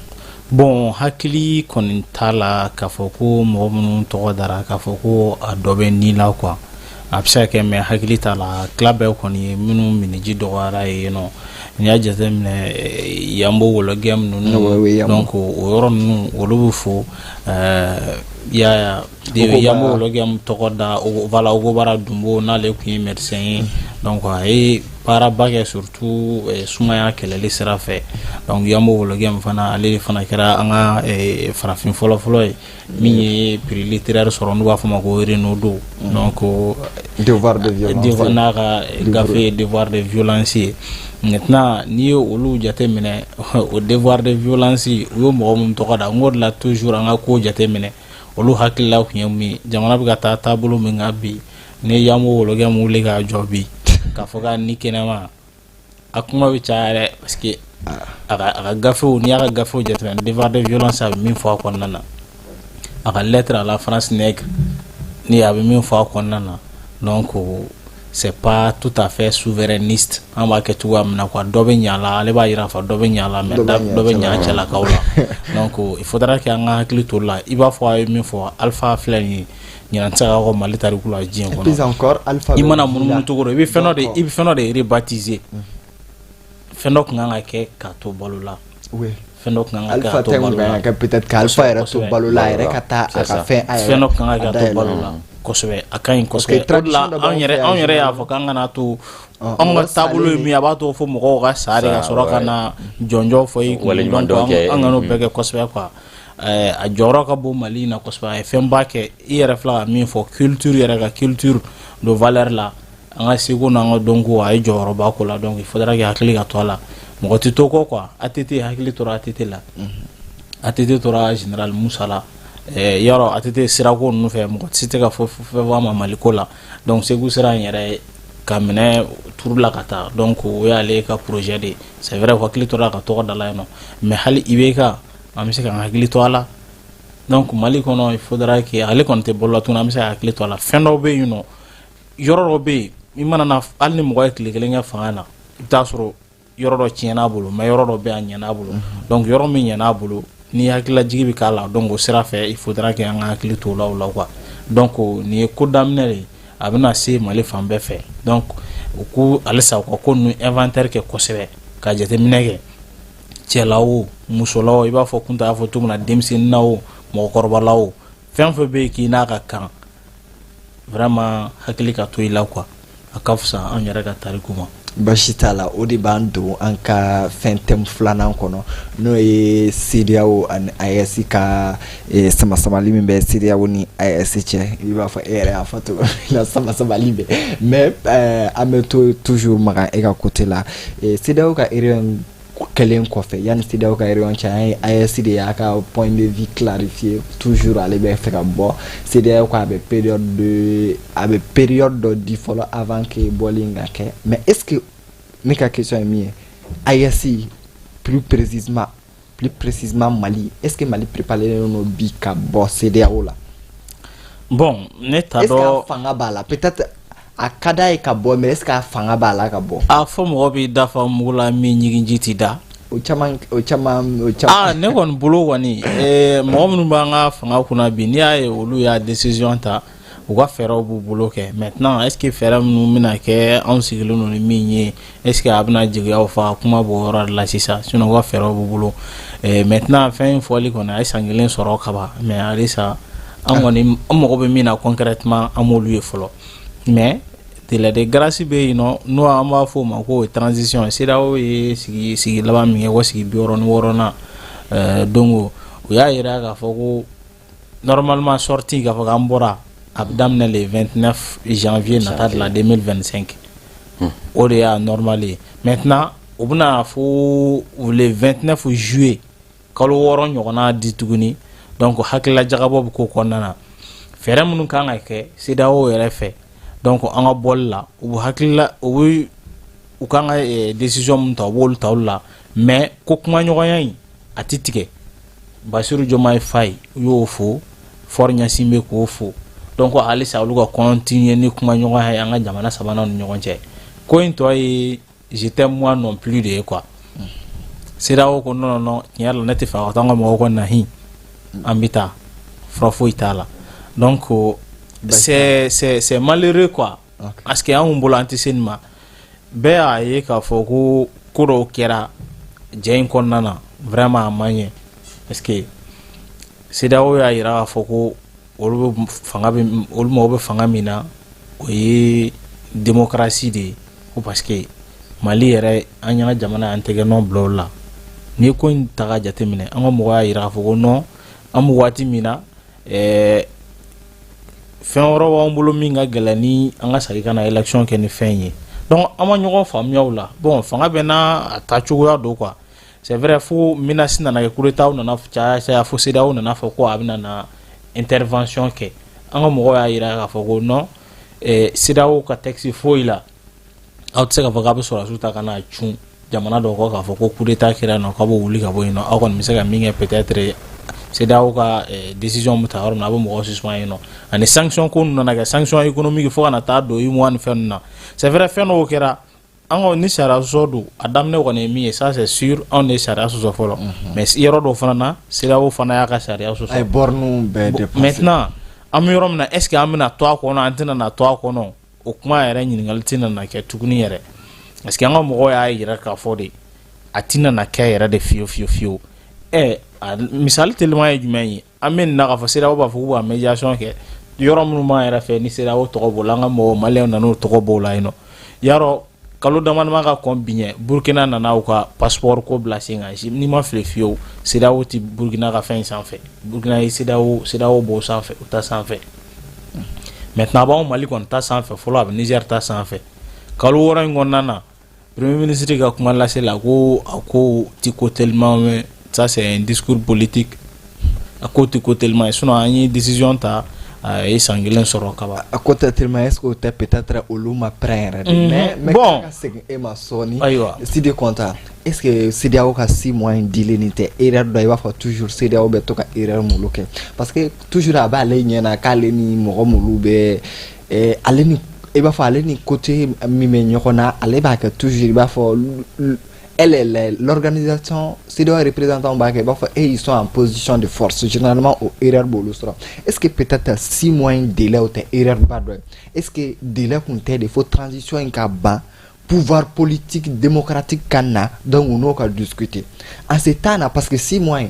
bon hakili konin tala ka foko mo mun to dara ka foko adobe nila quoi absa ke me hakili tala club e koni minu miniji do wara no nya jazemne yambo wolo gem no donc o yoron wolo fo ya yambo wolo gem to da vala o bara dumbo na le ku médecin donc ay para bagé surtout sumaya kelele sera fait donc yambo wolo gem fana ale fana kera anga farafin folo mi prix littéraire soron wa fama ko reno do donc devoir de violence devoir de violence maintenant ni olu jate mine au devoir de violence wo mo mum to kada ngod la toujours anga ko jate mine olu hakilla ku yemi jamana bi gata tabulu mi ngabi ne yamo wolo ga mu lega jobi ka foga ni kenama akuma bi chaare parce que aga gafo ni aga gafo jate devoir de violence a min fois ko nana aga lettre à la France nègre ni a min fois ko nana donc c'est pas tout à fait souverainiste en bas que tu vois maintenant quoi dobe nyala le ba ira fa dobe nyala mais dobe nyala chala kaula donc il faudra qu'il y ait un hakili to la il va falloir une fois alpha flani ni nantsa ko malitari kula jien ko plus encore alpha imana mun to go ibi feno de rebaptiser feno nganga ke kato balula oui feno nganga ka to balula peut-être qu'alpha era to balula era kata aka fait feno nganga ka to balula kosbe akain kosbe la on yere ya fo kanga na to on ga tabulu mi abato fo mo ga sare ga soroka na jonjo fo yi ko angano bege kosbe kwa a joro ka bo mali na kosbe e femba ke yere fla mi fo culture yere ga culture de valeur la anga sigo na ngo dongo ay joro ba ko la donc il faudra que hakili ga tola mo ti to ko quoi atete hakili to ra atete la atete to ra général Moussala yaro atete sirako nu fe mo site ka fo wa maliko la donc c'est gusira yere kamene tour la kata donc o ya le ka projet de c'est vrai ko klito la ka to dala no mais hali ibeka amse ka ngili to ala donc maliko no il faudra que ale konte bollo tuna amse ka klito la fendo be yoro be imana na alni mo ga klikele nga fana tasoro yoro do tiena bulu mais yoro do be anyana bulu donc yoro mi nyana bulu ni hakila jigi bi kala donc o sera fait il faudra que un hakili to la quoi donc ni ko damnere abina se mali fambe fait donc ku alisa ko nu inventaire ke kosebe ka jete minege tielawo musolawo iba fo kunta fo tumna demsi nawo mɔgɔkɔrɔbala o fɛn fɛn bɛ yen k'i n'a ka kan vraiment hakili ka to i la quoi a ka fisa an yɛrɛ ka tariku ma. Basi t'a la o de b'an don an ka fɛn thème filanan kɔnɔ n'o ye CEDEAO ani AES ka sama-samali min bɛ CEDEAO ni AES cɛ i b'a fɔ e yɛrɛ y'a fɔ cogo min na sama-samali bɛ mais an bɛ to toujours magan e ka côté la CEDEAO ka réunion kɛlen kɔfɛ yanni CEDEAO ka réunion cɛ an ye AES de y'a ka point de vue clarifié toujours ale bɛ fɛ ka bɔ CEDEAO ko a bɛ période dɔ di fɔlɔ avant que bɔli in ka kɛ mais est ce que ne ka question ye min ye AES plus précisément Mali est ce que Mali préparé no bi ka bɔ CEDEAO la bon ne t'a dɔn est ce que fanga b'a la peut-être a ka d'a ye ka bɔ mais est ce que a fanga b'a la ka bɔ a fɔ mɔgɔ b'i dafa mugu la min ɲigiji ti da o caman ne kɔni bolo kɔni mɔgɔ minnu b'an ka fanga kunna bi n'i y'a ye olu y'a décision ta u ka fɛɛrɛw b'u bolo kɛ maintenant est ce que fɛɛrɛ minnu bɛna kɛ anw sigilen don ni min ye est ce que a bɛna jigiyaw fa kuma b'o yɔrɔ de la sisan sinon u ka fɛɛrɛw b'u bolo maintenant fɛn in fɔli kɔni a ye san kelen sɔrɔ kaban mais halisa an kɔni an mago bɛ min na concrètement an m'olu ye fɔlɔ mais délai de grâce bɛ yen nɔ n'o an b'a fɔ o ma ko transition CEDEAO ye sigi laban min kɛ ko sigi 66nan donc o y'a yira k'a fɔ ko normalement sortie k'a fɔ k'an bɔra a bɛ daminɛ le 29 janvier nata de la 2025 o de y'a normal ye maintenant o bɛna fo le 29 juillet kalo 6 ɲɔgɔnna di tuguni donc hakilila jagabɔ bɛ k'o kɔnɔna na fɛɛrɛ minnu kan ka kɛ CEDEAO yɛrɛ fɛ donc an ka bɔli la u hakilila u kan ka décision min ta u b'olu ta olu la mais ko kumaɲɔgɔnya in a ti tigɛ Basiru Jomayi Fayi u y'o fo Faure Ɲasin bɛ k'o fo donc halisa olu ka continuer ni kumaɲɔgɔnya ye an ka jamana sabanan ni ɲɔgɔn cɛ ko in tɔ ye je t'aime moi non plus de ye quoi CEDEAO ko non tiɲɛ yɛrɛ la ne tɛ fɛ ka taa an ka mɔgɔw ka na hin an bɛ taa fura foyi t'a la donc c'est malheureux quoi parce que an kun bolo an tɛ se nin ma bɛɛ y'a ye k'a fɔ ko dɔw kɛra jɛ in kɔnɔna na vraiment a man ɲɛ parce que CEDEAO y'a yira k'a fɔ ko olu mago bɛ fanga min na o ye démocratie de ye ko parce que Mali yɛrɛ an y'an ka jamana an tɛgɛ nɔ bila o la n'i ye ko in ta ka jateminɛ an ka mɔgɔ y'a yira k'a fɔ ko non an bɛ waati min na fɛn wɛrɛ b'an bolo min ka gɛlɛn ni an ka segin ka na élection kɛ ni fɛn ye donc an ma ɲɔgɔn faamuya o la bon fanga bɛ n'a ta cogoya don quoi c'est vrai fo menace nana kɛ coup d'état nana caya fo CEDEAO nana fɔ ko a bɛna na intervention kɛ an ka mɔgɔw y'a yira k'a fɔ ko non CEDEAO ka texte foyi la aw tɛ se k'a fɔ k'a bɛ sɔrɔdasiw ta ka n'a cun jamana dɔw kɔ k'a fɔ ko coup d'état kɛra yen nɔ k'a bɛ wuli ka bɔ yen nɔ aw kɔni bɛ se ka min kɛ peut-être CEDEAO ka décision min ta yɔrɔ min na a bɛ mɔgɔw suspend yen nɔ ani sanction ko ninnu nana kɛ sanction économique fo ka na taa don UEMOA ni fɛn ninnu na c'est vrai fɛn dɔw kɛra an ka ni sariya sɔsɔ don a daminɛ kɔni ye min ye ça c'est sûr anw de ye sariya sɔsɔ fɔlɔ mais yɔrɔ dɔw fana na CEDEAO fana y'a ka sariya sɔsɔ. a ye bornes bɛɛ dépasser maintenant an bɛ yɔrɔ min na est ce que an bɛna to a kɔnɔ an tɛna na to a kɔnɔ o kuma yɛrɛ ɲininkali tɛna na kɛ tuguni yɛrɛ parce que an ka mɔgɔw y'a yira k'a fɔ de a tɛna na kɛ yɛrɛ de fiyewu misali telima ye jumɛn ye an bɛ nin na k'a fɔ CEDEAO b'a fɔ k'u b'a médiation kɛ yɔrɔ minnu b'an yɛrɛ fɛ ni CEDEAO tɔgɔ b'o la an ka mɔgɔw maliyɛnw nan'o tɔgɔ b'o la yen nɔ yarɔ kalo damadama ka kɔn bi ɲɛ Burkina nana u ka passeport ko bila sen kan n'i ma fili fiyewu CEDEAO tɛ Burkina ka fɛn sanfɛ Burkina ye CEDEAO b'o sanfɛ u ta sanfɛ maintenant a b'anw Mali kɔni ta sanfɛ fɔlɔ a bɛ Niger ta sanfɛ kalo 6 in kɔnɔna na premier ministre ka kuma lase la ko a ko ti ko tellement ça c'est un discours politique a ko ti ko tellement sinon an ye décision ta a ye san kelen sɔrɔ kaban a ko tɛ tellement est-ce que o tɛ peut-être olu ma prêt yɛrɛ de mais bon ka segin e ma sɔɔni ayiwa Sidi Konta est-ce que CEDEAO ka 6 mois in dilen nin tɛ erreur dɔ i b'a fɔ toujours CEDEAO bɛ to ka erreur minnu kɛ parce que toujours a b'ale ɲɛna k'ale ni mɔgɔ minnu bɛ ale ni i b'a fɔ ale ni côté min bɛ ɲɔgɔn na ale b'a kɛ toujours i b'a fɔ elle l'organisation CEDEAO représentant b'a kɛ i b'a fɔ ils sont en position de force généralement o erreur b'olu sɔrɔ est-ce que peut-être 6 mois in délai o tɛ erreur ba dɔ ye est-ce que délai kun tɛ de fo transition in ka ban pouvoir politique démocratique ka na donc u n'o ka discuter en ce temps là parce que 6 mois in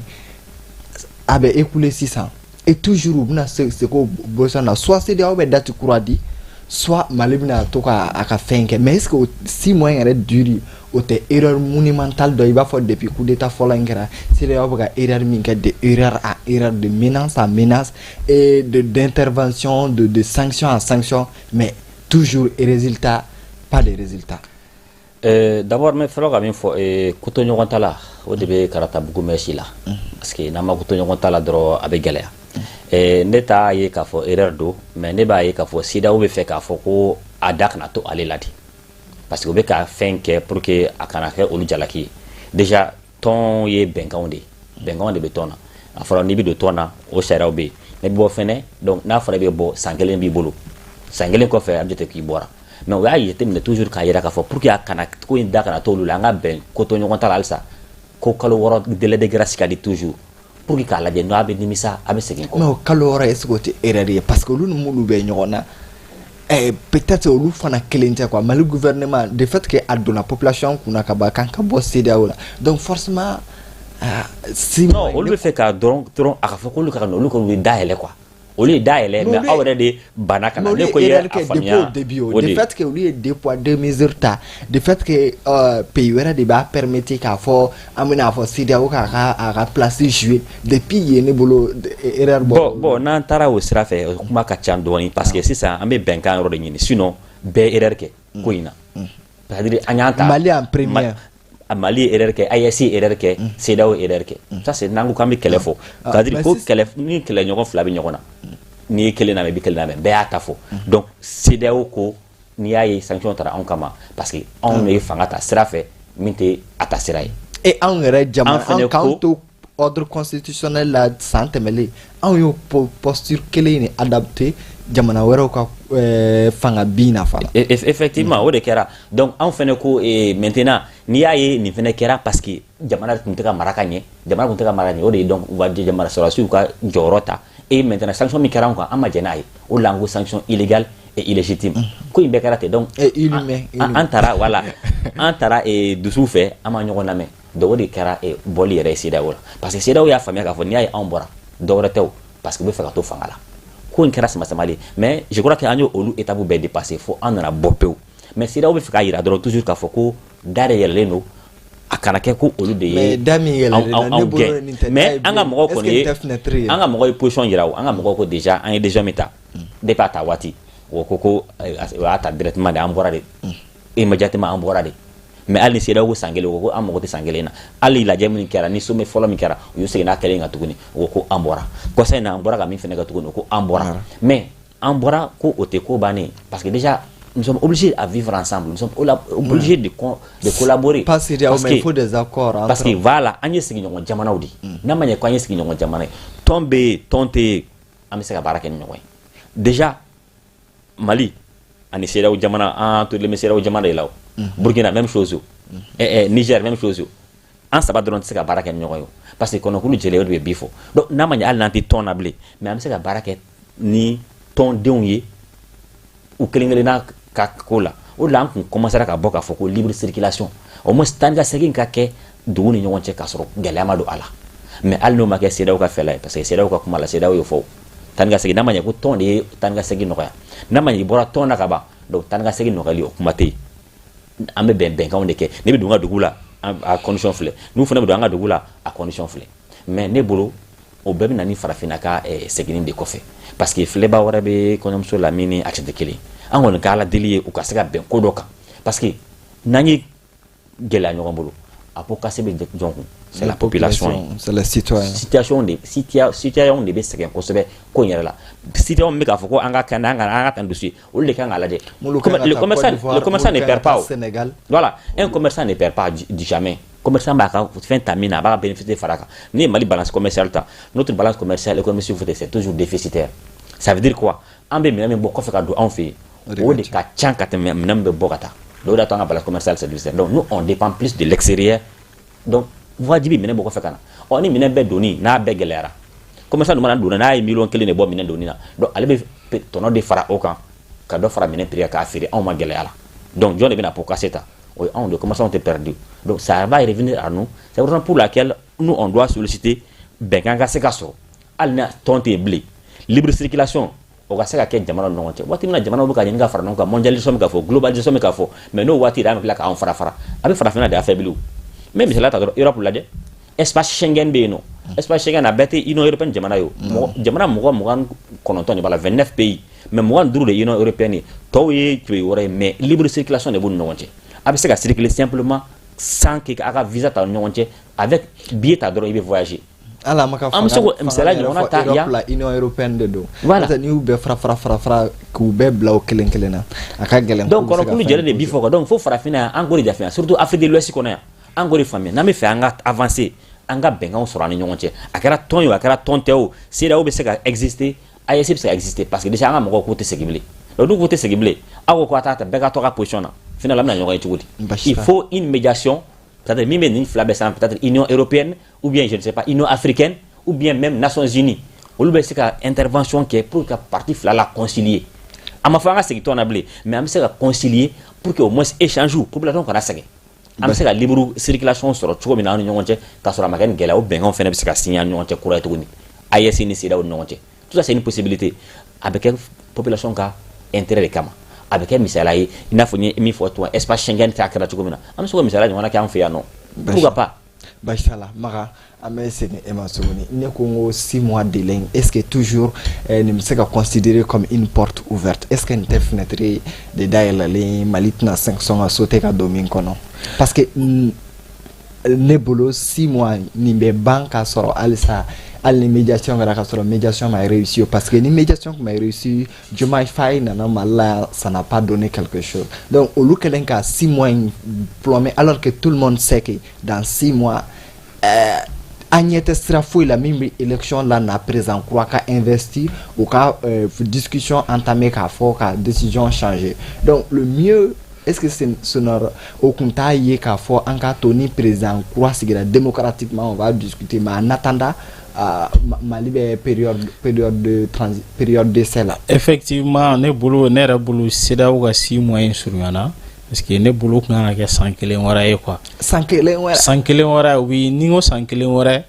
a bɛ écoulé sisan et toujours u bɛna se ko besoin na soit CEDEAO bɛ date kura di soit Mali bɛna to ka a ka fɛn kɛ mais est-ce que 6 mois yɛrɛ dure o tɛ erreur monumentale dɔ i b'a fɔ depuis coup d'état fɔlɔ in kɛra CEDEAO bɛ ka erreur min kɛ de erreur à erreur, de menace à menace et d'intervention de sanction à sanction mais toujours résultat pas de résultat. D'abord mais fɔlɔ ka min fɔ koto ɲɔgɔn ta la o de bɛ karata bugumɛ si la parce que n'an ma koto ɲɔgɔn ta la dɔrɔn a bɛ gɛlɛya. Ne t'a ye k'a fɔ erreur do mais ne b'a ye k'a fɔ CEDEAO bɛ fɛ k'a fɔ ko a da kana to ale la de parce que u bɛ ka fɛn kɛ pour que a kana kɛ olu jalaki ye déjà tɔn ye bɛnkanw de bɛnkanw de bɛ tɔn na a fɔra n'i bɛ don tɔn na o sariyaw bɛ yen ne bɛ bɔ fɛnɛ donc n'a fɔra i bɛ bɔ san kelen b'i bolo san kelen kɔfɛ a bɛ jate k'i bɔra mais o y'a jateminɛ toujours k'a yira k'a fɔ pour que a kana ko in da kana to olu la an ka bɛn ko to ɲɔgɔn ta la halisa ko kalo 6 délai de grâce ka di toujours pour que k'a lajɛ n'o a bɛ nimisa a bɛ segin kɔ. mais o kalo 6 est-ce que o tɛ erreur ye parce que olu ni minnu bɛ ɲɔgɔn na peut-être olu fana kelen tɛ quoi Mali gouvernement de fait que a donna population kunna ka ban kan ka bɔ CEDEAO la donc forcément si non olu bɛ fɛ ka dɔrɔn a ka fɔ k'olu ka olu kɔni bɛ dayɛlɛ quoi olu ye dayɛlɛ mais aw yɛrɛ de banna ka na ne ko i ye a faamuya o de fait que olu ye 2 poids 2 mesures ta de fait que pays wɛrɛ de b'a permettre k'a fɔ an bɛna fɔ CEDEAO k'a ka place jouer depuis yen ne bolo erreur bon n'an taara o sira fɛ kuma ka ca dɔɔni parce que sisan an bɛ bɛnkan yɔrɔ de ɲini sinon bɛɛ erreur kɛ ko in na c'est à dire an y'an ta Mali en première Mali ye erreur kɛ AES ye erreur kɛ CEDEAO ye erreur kɛ ça c'est n'an ko k'an bɛ kɛlɛ fɔ c'est à dire ko kɛlɛ ni kɛlɛ ɲɔgɔn fila bɛ ɲɔgɔn na n'i ye kelen lamɛn i bɛ kelen lamɛn bɛɛ y'a ta fɔ donc CEDEAO ko n'i y'a ye sanction taara anw kama parce que anw ye fanga ta sira fɛ min tɛ a ta sira ye et anw yɛrɛ jamana an k'an to ordre constitutionnel la san tɛmɛlen anw y'o posture kelen de adapté jamana wɛrɛw ka fanga bin na fana effectivement o de kɛra donc anw fɛnɛ ko maintenant n'i y'a ye nin fɛnɛ kɛra parce que jamana tun tɛ ka mara ka ɲɛ jamana tun tɛ ka mara ka ɲɛ o de ye donc u ka jamana sɔrɔdasiw ka jɔyɔrɔ ta et maintenant sanction min kɛra anw kan an ma jɛn n'a ye o de la an ko sanction illégale et illégitime ko in bɛɛ kɛra ten donc an taara voilà an taara dusuw fɛ an ma ɲɔgɔn lamɛn donc o de kɛra bɔli yɛrɛ ye CEDEAO la parce que CEDEAO y'a faamuya k'a fɔ n'i y'a ye anw bɔra dɔwɛrɛ tɛ o parce que u bɛ fɛ ka to fanga la ko in kɛra sama-sama de mais je crois que an y'o olu étape bɛɛ dépassé fo an nana bɔ pewu mais CEDEAO bɛ fɛ k'a yira dɔrɔn toujours k'a fɔ ko da de yɛlɛlen don a kana kɛ ko olu de ye da min yɛlɛlen na ne bolo nin tɛ mais an ka mɔgɔw kɔni ye an ka mɔgɔw ye position yira o an ka mɔgɔw ko déjà an ye décision min ta depuis a ta waati o ko o y'a ta directement de an bɔra de immédiatement an bɔra de mais hali ni CEDEAO ko san kelen o ko an mago tɛ san kelen na hali lajɛ min kɛra ni sommet fɔlɔ min kɛra u y'u segin n'a kelen kan tuguni o ko an bɔra kɔsa in na an bɔra ka min fɛnɛ kɛ tuguni o ko an bɔra mais an bɔra ko o tɛ ko bannen parce que déjà nous sommes obligés à vivre ensemble nous sommes obligés de collaborer pas CEDEAO mais il faut des accords parce que voilà an ye sigiɲɔgɔn jamanaw de n'a ma ɲɛ ko an ye sigiɲɔgɔn jamana ye tɔn bɛ yen tɔn tɛ yen an bɛ se ka baara kɛ ni ɲɔgɔn ye déjà Mali ani CEDEAO jamana an tolen bɛ CEDEAO jamana de la o Burkina même chose Niger même chose an saba dɔrɔn tɛ se ka baara kɛ ni ɲɔgɔn ye parce que kɔnɔkulu jɛlen o de bɛ bi fɔ donc n'a ma ɲɛ hali n'an tɛ tɔn na bilen mais an bɛ se ka baara kɛ ni tɔndenw ye u kelen kelenna ka ko la o de la an kun commencera ka bɔ k'a fɔ ko libre circulation au moins taa ni ka segin ka kɛ dugu ni ɲɔgɔn cɛ k'a sɔrɔ gɛlɛya ma don a la mais hali n'o ma kɛ CEDEAO ka fɛla ye parce que CEDEAO ka kuma la CEDEAO y'o fɔ taa ni ka segin n'a ma ɲɛ ko tɔn de ye taa ni ka segin nɔgɔya n'a ma ɲɛ i bɔra tɔn na ka ban donc taa ni ka segin nɔgɔyali o kuma tɛ yen an bɛ bɛnkanw de kɛ ne bɛ don n ka dugu la a condition filɛ n'u fana bɛ don an ka dugu la a condition filɛ mais ne bolo o bɛɛ bɛ na ni farafinna ka seginni de kɔfɛ parce que filɛba wɛrɛ bɛ kɔɲɔmuso la min ni action tɛ kelen an kɔni ka ala deli ye u ka se ka bɛn ko dɔ kan parce que n'an ye gɛlɛya ɲɔgɔn bolo a ko kase bɛ jɔn kun c'est la population c'est les citoyens situation de bɛ sɛgɛn kosɛbɛ ko in yɛrɛ la citoyen min bɛ k'a fɔ ko an ka kan dossier olu de kan k'a lajɛ le commerçant ne perd pas voilà un commerçant ne perd pas du jamais commerçant b'a ka fɛn ta min na a b'a ka bénéficier fara kan ni ye Mali balance commerciale ta notre balance commerciale économique c'est toujours déficitaire ça veut dire quoi an bɛ minɛn min bɔ kɔfɛ ka don anw fɛ yen o de ka ca ka tɛmɛ minɛn min bɛ bɔ ka taa donc o de y'a to an ka balance commerciale c'est déficitaire donc nous on dépend plus de l'extérieur donc wajibi minɛn bɔ kɔfɛ ka na ni minɛn bɛɛ donni n'a bɛɛ gɛlɛyara commerçant dun mana donna n'a ye miliyɔn 1 de bɔ minɛn donni na donc ale bɛ tɔnɔ de fara o kan ka dɔ fara minɛn prix k'a feere anw ma gɛlɛya la donc jɔn de bɛna pour casser ta o ye anw de commerçants tɛ perdu donc ça va revenir à nous c'est pour laquelle nous on doit solliciter bɛnkan ka se ka sɔrɔ hali na tɔn tɛ yen bilen libre circulation o ka se ka kɛ jamana ni ɲɔgɔn cɛ waati min na jamanaw bɛ ka ɲini ka fara ɲɔgɔn kan mondialisation bɛ ka fɔ globalisation bɛ ka fɔ mais n'o waati an bɛ tila k'an fara fara a bɛ farafinna de affaibli o mais misaliya ta dɔrɔn Europe lajɛ espace Schengen bɛ yen nɔ espace Schengen a bɛɛ tɛ Union européenne jamana ye o jamana 29 de b'a la 29 pays mais 25 de Union européenne ye tɔw ye tubabu wɛrɛ ye mais libre circulation de b'u ni ɲɔgɔn cɛ a bɛ se ka circuler simplement sans que a ka visa ta ni ɲɔgɔn cɛ avec billet ta dɔrɔn i bɛ voyager ala maka an bɛ se ko misaliya ɲɔgɔnna ta yan la Union européenne de don voilà ni u bɛɛ fara k'u bɛɛ bila o kelen kelen na a ka gɛlɛn donc kɔnɔkulu jɛlen de bi fɔ quoi donc fo farafinna yan an k'o de jafe surtout Afrique de l'Ouest kɔnɔ yan an k'o de faamuya n'an bɛ fɛ an ka avancer an ka bɛnkanw sɔrɔ an ni ɲɔgɔn cɛ a kɛra tɔn ye o a kɛra tɔn tɛ o CEDEAO bɛ se ka exister AES bɛ se ka exister parce que déjà an ka mɔgɔw k'u tɛ segin bilen donc n'u k'u tɛ segin bilen aw ko k'a ta bɛɛ ka to ka position na finalement an bɛna ɲɔgɔn ye cogo di il faut une médiation c'est-à-dire min bɛ nin fila bɛɛ sanfɛ peut-être Union européenne ou bien je ne sais pas Union africaine ou bien même Nations unies olu bɛ se ka intervention kɛ pour que parti fila la concilier a ma fɔ an ka segin tɔn na bilen mais an bɛ se ka concilier pour que au moins échange population kana sɛgɛn an bɛ se ka libre circulation sɔrɔ cogo min na an ni ɲɔgɔn cɛ k'a sɔrɔ a ma kɛ ni gɛlɛya o bɛnkanw fana bɛ se ka signer an ni ɲɔgɔn cɛ kura ye tuguni AES ni CEDEAO ni ɲɔgɔn cɛ tout ça c'est une possibilité a bɛ kɛ population ka intérêt de kama a bɛ kɛ misaliya ye i n'a fɔ n ye min fɔ tun espace Schengen ta kɛra cogo min na an bɛ se ka misaliya ɲɔgɔnna kɛ an fɛ yan nɔ pourquoi pas Bachala, Mara, Amé Séné Emma Souni, il n'y a qu'au 6 mois de délai. Est-ce que toujours nous sommes considérés comme une porte ouverte? Est-ce qu'il y a une fenêtre de Daïla, Malitna 500 à sauter à Dominique? Parce que Nebolo 6 mois, Nimbe Banque à Soro, Alissa, les médiations, la médiation m'a réussi. Parce que les médiations m'a réussi, je m'ai fait, ça n'a pas donné quelque chose. Donc, au lieu que 6 mois plombé, alors que tout le monde sait que dans 6 mois, Agnès Strafouille, la même élection là n'a présent quoi qu'à investir ou qu'à discussion entamée qu'à faire, qu'à décision changer. Donc, le mieux, est-ce que c'est au contraire qu'à faire en cas Tony présent quoi démocratiquement on va discuter, mais en attendant Mali période d'essai là. Effectivement, ne bolo ne yɛrɛ bolo CEDEAO ka 6 mois in surunyana parce que ne bolo kun kan ka kɛ san kelen wɛrɛ ye quoi. San kelen wɛrɛ oui ni ko san kelen wɛrɛ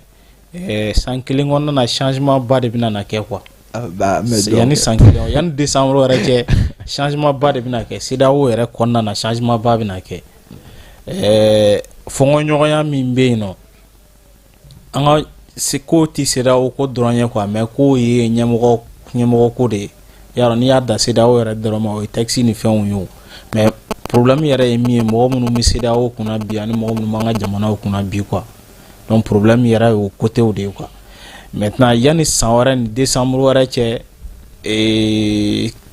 san kelen kɔnɔna changement ba de bɛna na kɛ quoi. Yani san kelen yani décembre wɛrɛ cɛ changement ba de bɛna kɛ CEDEAO yɛrɛ kɔnɔna na changement ba bɛna kɛ fɔnkɔɲɔgɔnya min bɛ yen nɔ an ka se ko ti CEDEAO ko dɔrɔn ye quoi mais ko ye ɲɛmɔgɔ ko de ye yarɔ n'i y'a da CEDEAO yɛrɛ dɔrɔn ma o ye taxe ni fɛnw ye o mais problème yɛrɛ ye min ye mɔgɔ minnu bɛ CEDEAO kunna bi ani mɔgɔ minnu b'an ka jamanaw kunna bi quoi donc problème yɛrɛ ye o côtéw de ye quoi maintenant yani san wɛrɛ ni décembre wɛrɛ cɛ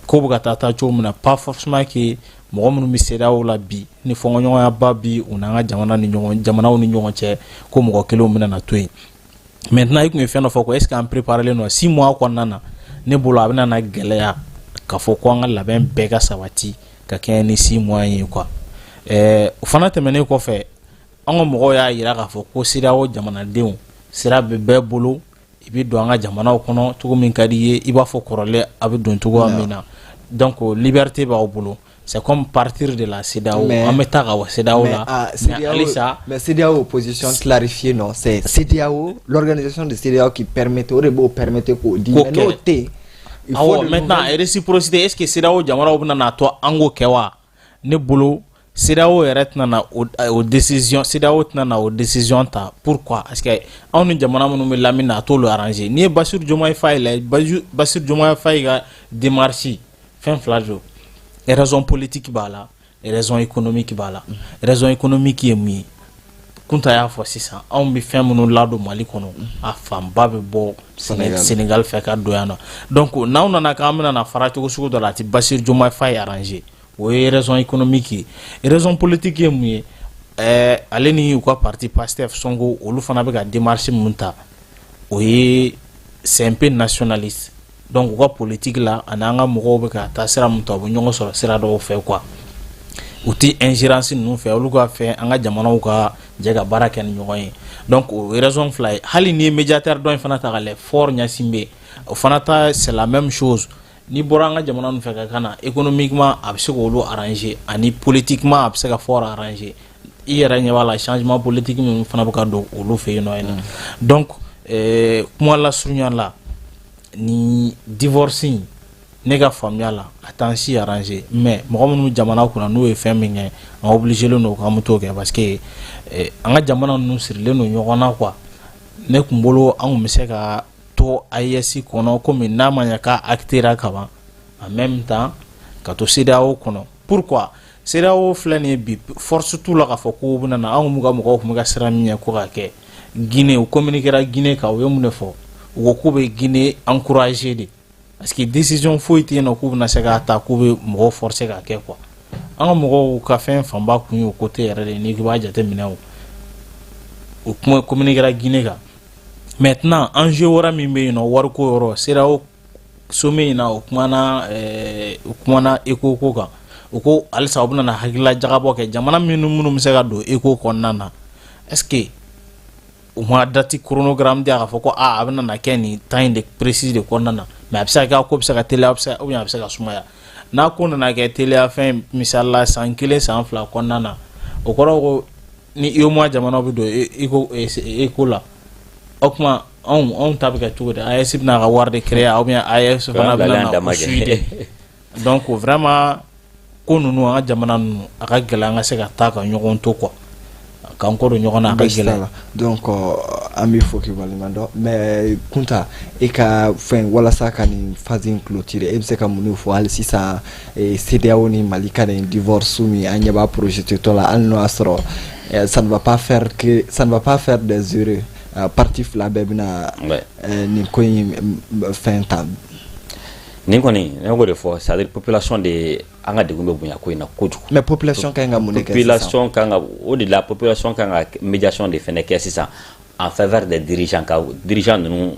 ko bɛ ka taa cogo min na pas forcément que mɔgɔ minnu bɛ CEDEAO la bi ni fɔnkɔɲɔgɔnya ba bi u n'an ka jamanaw ni ɲɔgɔn cɛ ko mɔgɔ kelenw bɛna na to yen maintenant i kun ye fɛn dɔ fɔ ko est-ce que an préparelen don 6 mois kɔnɔna na ne bolo a bɛna na gɛlɛya k'a fɔ ko an ka labɛn bɛɛ ka sabati ka kɛ ni 6 mois ye quoi o fana tɛmɛnen kɔfɛ an ka mɔgɔw y'a yira k'a fɔ ko CEDEAO jamanadenw sira bɛ bɛɛ bolo i bɛ don an ka jamanaw kɔnɔ cogo min ka di i ye i b'a fɔ kɔrɔlen a bɛ don cogoya min na donc liberté b'aw bolo c'est comme partir de la CEDEAO en mettant à CEDEAO là mais CEDEAO position clarifiée non c'est CEDEAO l'organisation de CEDEAO qui permet qu'au dit mais noter il faut maintenant réciprocité est-ce que CEDEAO jamana bɛna na to an k'o kɛ wa ne bolo CEDEAO yɛrɛ tɛna na o décision CEDEAO tɛna na o décision ta pourquoi parce que anw ni jamana minnu bɛ lamini na a t'olu arranger n'i ye Bassirou Diomaye Faye lajɛ Bassirou Diomaye Faye ka démarche fɛn fila don raison politique b'a la raison économique b'a la raison économique ye mun ye kunta y'a fɔ sisan anw bɛ fɛn minnu ladon Mali kɔnɔ a fanba bɛ bɔ Sénégal fɛ ka don yan nɔ donc n'aw nana k'an bɛna na fara cogo sugu dɔ la a tɛ Bassirou Diomaye Faye arranger o ye raison économique ye raison politique ye mun ye ale ni u ka parti PASTEF Sonko olu fana bɛ ka démarche mun ta o ye c'est un peu nationaliste donc u ka politique la ani an ka mɔgɔw bɛ ka taa sira mun ta u bɛ ɲɔgɔn sɔrɔ sira dɔw fɛ quoi u ti ingérence ninnu fɛ olu ka fɛ an ka jamanaw ka jɛ ka baara kɛ ni ɲɔgɔn ye donc o ye raison fila ye hali ni ye médiateur dɔ in fana ta ka lajɛ Faure Gnassingbé o fana ta c'est la même chose ni bɔra an ka jamana ninnu fɛ ka kana économiquement a bɛ se k'olu arranger ani politiquement a bɛ se ka Faure arranger i yɛrɛ ɲɛ b'a la changement politique minnu fana bɛ ka don olu fɛ yen nɔ donc kuma la surunya la ni divorce ne ka faamuya la a t'an si arranger mais mɔgɔ minnu jamana kunna n'u ye fɛn min kɛ an obligé len don k'an t'o kɛ parce que an ka jamana ninnu sirilen don ɲɔgɔn na quoi ne kun bolo an kun bɛ se ka to AES kɔnɔ komi n'a ma ɲɛ k'a actera kaban en même temps ka to CEDEAO kɔnɔ pourquoi CEDEAO filɛ nin ye bi force t'u la k'a fɔ ko u bɛna na an kun ka mɔgɔw kun bɛ ka siran min ɲɛ ko ka kɛ Guinée u communiquera Guinée kan u ye mun de fɔ u ko k'u bɛ Guinée encourager de parce que décision foyi tɛ yen nɔ k'u bɛna se k'a ta k'u bɛ mɔgɔw forcer k'a kɛ quoi an ka mɔgɔw ka fɛn fanba kun ye o côté yɛrɛ de n'i b'a jateminɛ o kuma communiquera Guinée kan maintenant enjeu wɛrɛ min bɛ yen nɔ wariko yɔrɔ CEDEAO sommet in na o kumana ECO ko kan u ko halisa u bɛna na hakilila jagabɔ kɛ jamana minnu bɛ se ka don ECO kɔnɔna na est-ce que u ma date chronogramme di a k'a fɔ ko a bɛna na kɛ nin temps in de précis de kɔnɔna na mais a bɛ se ka kɛ ko bɛ se ka teliya ou bien a bɛ se ka sumaya n'a ko nana kɛ teliya fɛn misali la san 1 san 2 kɔnɔna na o kɔrɔ ko ni UEMOA jamanaw bɛ don ECO la o kuma anw ta bɛ kɛ cogo di AES bɛna ka wari de créer ou bien AES fana bɛna na suivre donc vraiment ko ninnu an ka jamana ninnu a ka gɛlɛn an ka se ka taa ka ɲɔgɔn to quoi k'an kɔ don ɲɔgɔn na a ka gɛlɛn donc an b'i fo k'i waleɲuman dɔn mais Kunta e ka fɛn walasa ka nin phase in clôturer e bɛ se ka mun de fɔ hali sisan CEDEAO ni Mali ka nin divorce min an ɲɛ b'a projeté tɔ la hali n'o y'a sɔrɔ ça ne va pas faire des heureux parti fila bɛɛ bɛna nin ko in fɛn ta nin kɔni ne ko de fɔ c'est à dire population de an ka degun bɛ bonya ko in na kojugu mais population kan ka mun de kɛ population kan ka o de la population kan ka médiation de fɛnɛ kɛ sisan en faveur des dirigeants ka dirigeants ninnu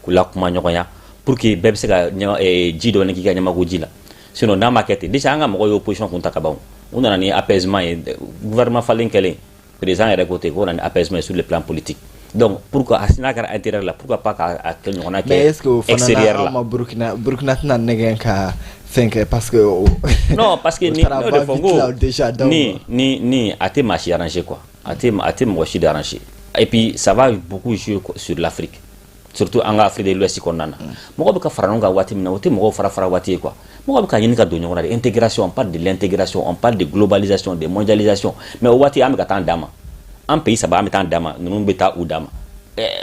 la kuma ɲɔgɔnya pour que bɛɛ bɛ se ka ji dɔɔni k'i ka ɲɛmago ji la sinon n'a ma kɛ ten déjà an ka mɔgɔw ye opposition kun ta ka ban u nana ni apaisement ye gouvernement falen kɛlen président yɛrɛ ko ten k'o nana ni apaisement sur le plan politique donc pourquoi n'a kɛra intérieur la pourquoi pas k'a kɛ ɲɔgɔnna kɛ extérieur la Burkina tɛna nɛgɛn ka fɛn kɛ parce que non parce que ni o de fɔ ko ni a tɛ maa si arranger quoi a tɛ mɔgɔ si arranger et puis ça va beaucoup jouer sur l'Afrique surtout en Afrique de l'Ouest kɔnɔna na mɔgɔ bɛ ka fara ɲɔgɔn kan waati min na o tɛ mɔgɔw fara waati ye quoi mɔgɔ bɛ ka ɲini ka don ɲɔgɔn na de intégration on parle de l'intégration on parle de globalisation de mondialisation mais o waati an bɛ ka taa an dama an pays saba an bɛ taa an dama ninnu bɛ taa u dama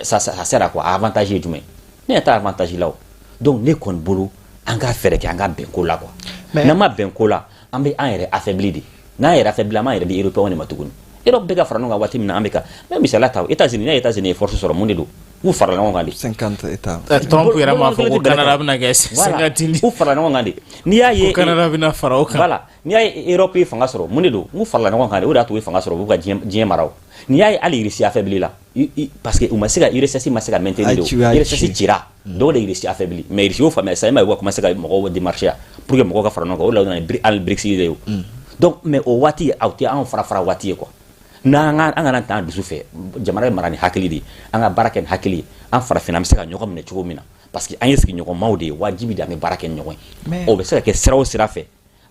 ça sert à quoi avantage ye jumɛn ne yɛrɛ t'a avantage la o donc ne kɔni bolo an ka fɛɛrɛ kɛ an ka bɛn ko la quoi n'an ma bɛn ko la an bɛ an yɛrɛ affaibli de n'an yɛrɛ affaibli an b'an yɛrɛ di européen de ma tuguni Europe bɛ ka fara ɲɔgɔn kan waati min na an bɛ ka mais misaliya ta États-Unis n'a ye États-Unis ye force sɔrɔ mun de don u farala ɲɔgɔn kan de 50 États Trump yɛrɛ m'a fɔ ko Canada bɛna kɛ 50 u farala ɲɔgɔn kan de n'i y'a ye Canada bɛna fara o kan voilà n'i y'a ye Europe ye fanga sɔrɔ mun de don u farala ɲɔgɔn kan de o de y'a to u ye fanga sɔrɔ u b'u ka diɲɛ mara o n'i y'a ye hali Russie affaibli la parce que u ma se ka URSS ma se ka maintenir de URSS cira dɔw de Russie affaibli mais Russie y'o faamuya sisan i ma ye u ka commencer ka mɔgɔw démarcher pour que mɔgɔw ka fara ɲɔgɔn kan o de la u nana ni BRICS de o donc mais o waati aw tɛ anw fara waati ye quoi n'an an kana taa dusu fɛ jamana ye mara ni hakili de an ka baara kɛ ni hakili ye an farafinna an bɛ se ka ɲɔgɔn minɛ cogo min na parce que an ye sigiɲɔgɔnmaw de ye wajibi de an bɛ baara kɛ ni ɲɔgɔn ye o bɛ se ka kɛ sira o sira fɛ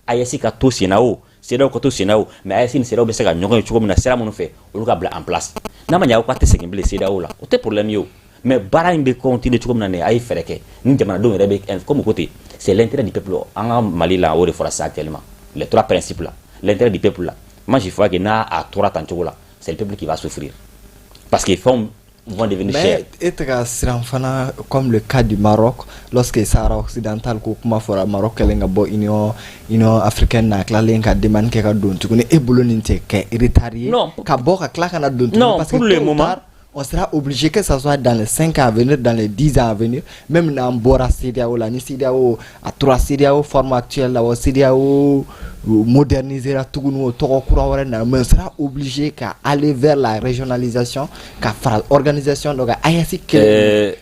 AES ka to senna o CEDEAO ka to senna o mais AES ni CEDEAO bɛ se ka ɲɔgɔn ye cogo min na sira minnu fɛ olu ka bila en place n'a ma ɲɛ aw ka tɛ segin bilen CEDEAO la o tɛ problème ye o mais baara in bɛ continuer cogo min na a ye fɛɛrɛ kɛ ni jamanadenw yɛrɛ bɛ comme ko ten c'est l'intérêt du peuple an ka Mali la o de fɔra sisan actuellement les trois principes là l'intérêt du peuple là moi je crois que n'a a tora tan cogo la c'est le peuple qui va souffrir parce que fonds vont devenir chers. Mais et comme le cas du Maroc, lorsque Sahara occidental ko kuma fora Maroc kelenga bo union africaine na kla lenga demande ke ka don tukuni e bolo ninte ke retarié ka bo ka kla kana don parce que pour le moment on sera obligé que ça soit dans les 5 ans à venir, dans les 10 ans à venir, même dans Bora CEDEAO, la CEDEAO à 3 CEDEAO, forme actuelle, la CEDEAO moderniser la tout nous mais on sera obligé qu'à aller vers la régionalisation, qu'à faire l'organisation, donc AES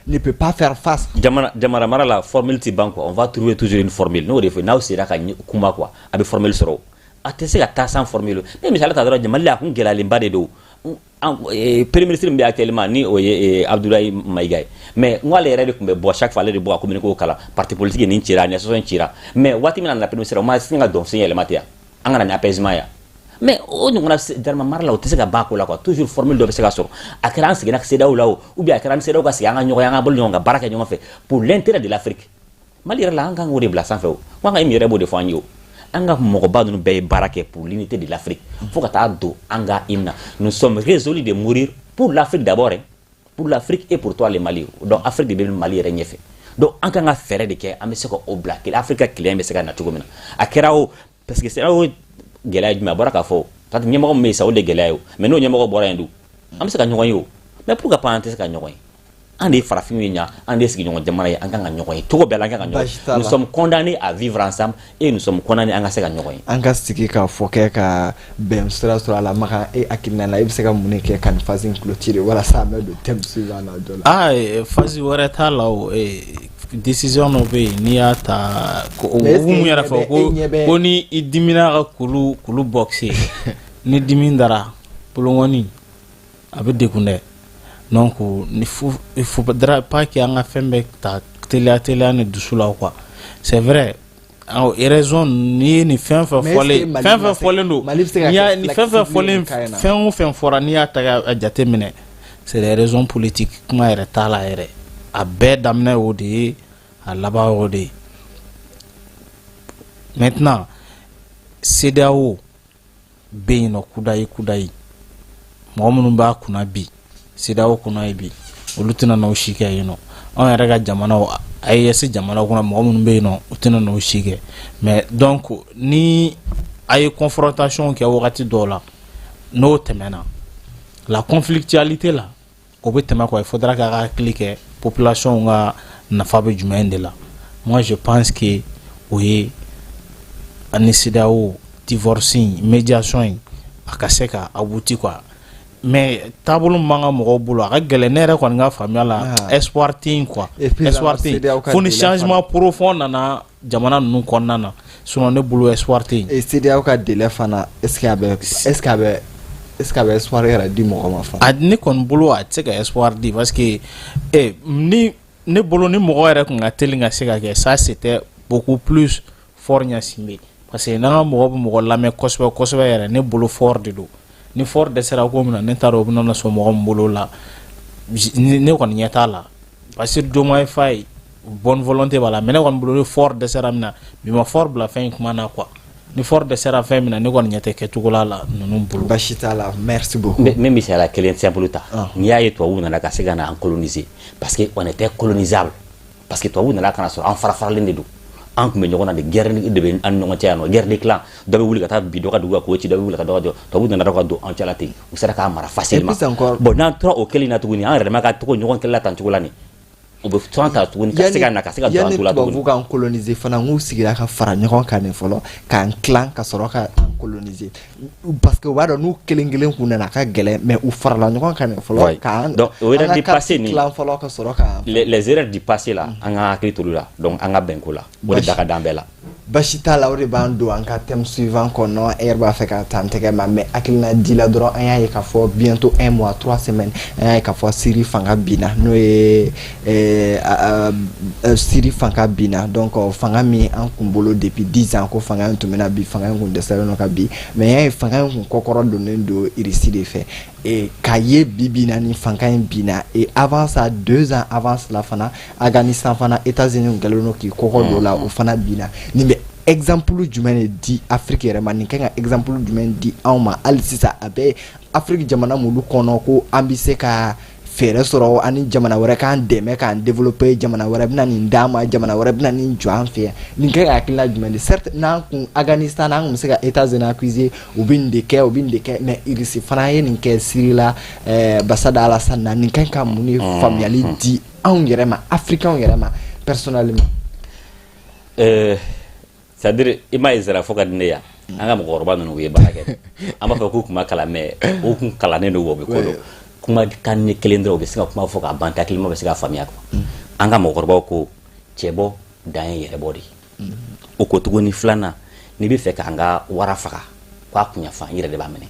ne peut pas faire face. Jamara Mara la formule Tibanko, on va trouver toujours une formule. Nous, now c'est là Kuma quoi, avec formule soro. Attendez la tasse en formule. Mais Michel Tadra de Malia, on gèle l'embadé d'eau. Premier ministre mbi actuellement ni o ye Abdoulaye Maïga mais moi les règles comme bo chaque fois les bo communiquer au kala parti politique ni tira ni association tira mais wati mina na premier ministre ma singa don signal matia angana ni apaisement ya mais o ɲɔgɔnna jarama mara la o tɛ se ka ban ko la quoi toujours formule dɔ bɛ se ka sɔrɔ a kɛra an seginna CEDEAO la o ou bien a kɛra an CEDEAO ka sigi an ka ɲɔgɔn ye an ka bolo ɲɔgɔn ka baara kɛ ɲɔgɔn fɛ pour l'intérêt de l'Afrique Mali yɛrɛ la an kan k'o de bila sanfɛ o ko an ka yɛrɛ b'o de fɔ an ye o an ka mɔgɔba ninnu bɛɛ ye baara kɛ pour l'unité de l'Afrique fo ka taa don an ka hymne na nous sommes résolus de mourir pour l'Afrique d'abord pour l'Afrique et pour toi les Mali donc Afrique de bɛ Mali yɛrɛ ɲɛfɛ donc an kan ka fɛɛrɛ de kɛ an bɛ se ka o bila kelen Afrique ka kelen bɛ se ka na cogo min na a kɛra o parce que CEDEAO gɛlɛya jumɛn a bɔra k'a fɔ parce que ɲɛmɔgɔ min bɛ yen sa o de gɛlɛya ye o mais n'o ɲɛmɔgɔ bɔra yen dun an bɛ se ka ɲɔgɔn ye o mais pourquoi pas an tɛ se ka ɲɔgɔn ye an de ye farafinw ye ɲa an de ye sigiɲɔgɔn jamana ye an kan ka ɲɔgɔn ye cogo bɛɛ la an kan ka ɲɔgɔn ye nous sommes condamnés à vivre ensemble et nous sommes condamnés an ka se ka ɲɔgɔn ye an ka sigi ka fɔ kɛ ka bɛn sira sɔrɔ a la Makan e hakilina la i bɛ se ka mun de kɛ ka nin phase in clôturer walasa an bɛ don thème suivant na dɔ la phase wɛrɛ t'a la o décision dɔ bɛ yen n'i y'a ta o mun yɛrɛ fɔ ko ni i dimina ka kulu boxe ni dimi dara polongɔni a bɛ degun dɛ donc il faudra pas que an ka fɛn bɛɛ ta teliya ni dusu la quoi c'est vrai raison ni ye nin fɛn fɛn fɔlen don ni fɛn fɛn fɔlen fɛn o fɛn fɔra n'i y'a ta a jate minɛ c'est des raisons politiques kuma yɛrɛ t'a la yɛrɛ a bɛɛ daminɛ o de ye a laban o de ye maintenant CEDEAO bɛ yen nɔ kudayi mɔgɔ minnu b'a kunna bi CEDEAO kunna ye bi olu tɛna n'o si kɛ yen nɔ anw yɛrɛ ka jamanaw AES jamanaw kɔnɔ mɔgɔ minnu bɛ yen nɔ u tɛna n'o si kɛ mais donc ni a ye confrontation kɛ wagati dɔw la n'o tɛmɛna la conflictualité la o bɛ tɛmɛ quoi il faudra k'a ka hakili kɛ population ka nafa bɛ jumɛn de la moi je pense que o ye ani CEDEAO divorce médiation in a ka se ka abouti quoi mais taabolo min b'an ka mɔgɔw bolo a ka gɛlɛn ne yɛrɛ kɔni ka faamuya la espoir tɛ yen quoi espoir tɛ yen fo ni changement profond nana jamana ninnu kɔnɔna na sinon ne bolo espoir tɛ yen. CEDEAO ka délai fana est-ce que a bɛ espoir yɛrɛ di mɔgɔ ma fana. ne kɔni bolo a tɛ se ka espoir di parce que ni ne bolo ni mɔgɔ yɛrɛ tun ka teli ka se ka kɛ ça c'était beaucoup plus fort Ɲasinbé parce que n'an ka mɔgɔ bɛ mɔgɔ lamɛn kosɛbɛ kosɛbɛ yɛrɛ ne bolo fort de don. Ni fort dɛsɛra ko min na ne t'a dɔn o bɛna sɔn mɔgɔ min bolo la ne kɔni ɲɛ t'a la parce que dommage fa ye bonne volonté b'a la mais ne kɔni bolo ni fort dɛsɛra min na bi ma fort bila fɛn in kuma na quoi ni fort dɛsɛra fɛn min na ne kɔni ɲɛ tɛ kɛcogo la ninnu bolo. Basi t'a la merci beaucoup. Même misaliya kelen simple ta n'i y'a ye tubabuw nana ka se ka na an coloniser parce que on était colonisable parce que tubabuw nana ka na sɔrɔ an farafaralen de don. An kun bɛ ɲɔgɔn na de guerre de bɛ an ni ɲɔgɔn cɛ yan nɔ guerre de clan dɔ bɛ wuli ka taa bi dɔ ka dugu ka k'o ci dɔ bɛ wuli ka dɔ ka jɔ tubabuw nana dɔ ka don an cɛla ten u sera k'a mara facilement bon n'an tora o kelen na tuguni an yɛrɛ dama ka togo ɲɔgɔn kɛlɛ la tan cogo la nin u bɛ tɔn ta tuguni ka se ka na ka se ka don an tu la tuguni. Yanni tubabuw k'an coloniser fana n k'u sigira ka fara ɲɔgɔn kan nin fɔlɔ k'an tilan ka sɔrɔ ka an coloniser parce que u b'a dɔn n'u kelen kelen kun nana a ka gɛlɛn mais u farala ɲɔgɔn kan nin fɔlɔ k'an donc o erreur du passé ni tilan fɔlɔ ka sɔrɔ ka les erreurs du passé la an ka hakili t'olu la donc an ka bɛn ko la o de da ka d'an bɛɛ la. Basi t'a la o de b'an don an ka thème suivant kɔnɔ e yɛrɛ b'a fɛ ka taa an tɛgɛ ma mais hakilina di la dɔrɔn an y'a ye k'a fɔ bientôt 1 mois 3 semaines an y'a ye k'a fɔ Syrie fanga binna n'o ye Syrie fanga binna donc fanga min an kun bolo depuis 10 ans ko fanga in tun bɛna bi fanga in kun dɛsɛlen don ka bi mais an y'a ye fanga in kun kɔkɔrɔ donnen don Russie de fɛ k'a ye bi binna ni fanga in binna et avant ça 2 ans avant cela fana Afghanistan fana États-Unis kɛlen don k'i kɔkɔ don la o fana binna nin bɛ exemple jumɛn de di Afrique yɛrɛ ma nin kan ka exemple jumɛn di anw ma hali sisan a bɛ Afrique jamana minnu kɔnɔ ko an bɛ se ka fɛɛrɛ sɔrɔ ani jamana wɛrɛ k'an dɛmɛ k'an développer jamana wɛrɛ bɛna nin d'an ma jamana wɛrɛ bɛna nin jɔ an fɛ yan nin kan ka hakilina jumɛn de certes n'an kun Afghanistan an kun bɛ se ka États-Unis accuser u bɛ nin de kɛ mais Russie fana ye nin kɛ Syrie la Bashar al-Assad na nin kan ka mun de faamuyali di anw yɛrɛ ma africains yɛrɛ ma personnellement. C'est-à-dire i m'a ye zara fo ka di ne yan an ka mɔgɔkɔrɔba ninnu u ye baara kɛ an b'a fɔ k'u kuma kalan mais u kun kalannen don u bɛ ko dɔn kuma kan ɲɛ kelen dɔrɔn u bɛ se ka kuma fɔ k'a ban hakilima bɛ se ka faamuya quoi an ka mɔgɔkɔrɔbaw ko cɛ bɔ dan ye yɛrɛ bɔ de o ko tuguni filanan n'i bɛ fɛ k'an ka wara faga k'a kun ɲɛfan i yɛrɛ de b'a minɛ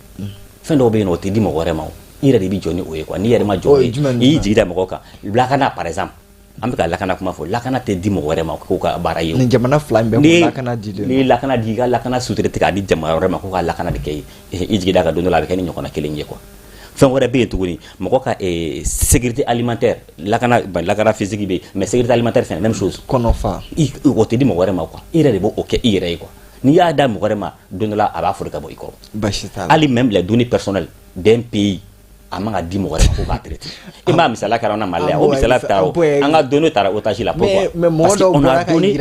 fɛn dɔw bɛ yen nɔ o tɛ di mɔgɔ wɛrɛ ma o i yɛrɛ de bɛ jɔ ni o ye quoi n'i yɛrɛ ma jɔ o ye i y'i jigi da mɔgɔ kan lakana par exemple an bɛ ka lakana kuma fɔ lakana tɛ di mɔgɔ wɛrɛ ma k'o ka baara ye ni jamana fila in bɛɛ ko lakana dilen ni lakana di ka lakana sutere tigɛ k'a di jamana wɛrɛ ma k'o ka lakana de kɛ i jigi da ka don dɔ la a bɛ kɛ ni ɲɔgɔnna kelen ye quoi fɛn wɛrɛ bɛ yen tuguni mɔgɔ ka sécurité alimentaire lakana physique bɛ yen mais sécurité alimentaire fɛnɛ même chose kɔnɔfa o tɛ di mɔgɔ wɛrɛ ma quoi i yɛrɛ de b'o kɛ i yɛrɛ ye quoi n'i y'a da mɔgɔ wɛrɛ ma don dɔ la a b'a fori ka bɔ i kɔrɔ basi t'a la hali même les données personnelles d'un pays a man ka di mɔgɔ wɛrɛ ma k'o k'a traiter i m'a misala kɛra na Mali la o misala taara an ka données taara otage la pourquoi parce qu'on a donné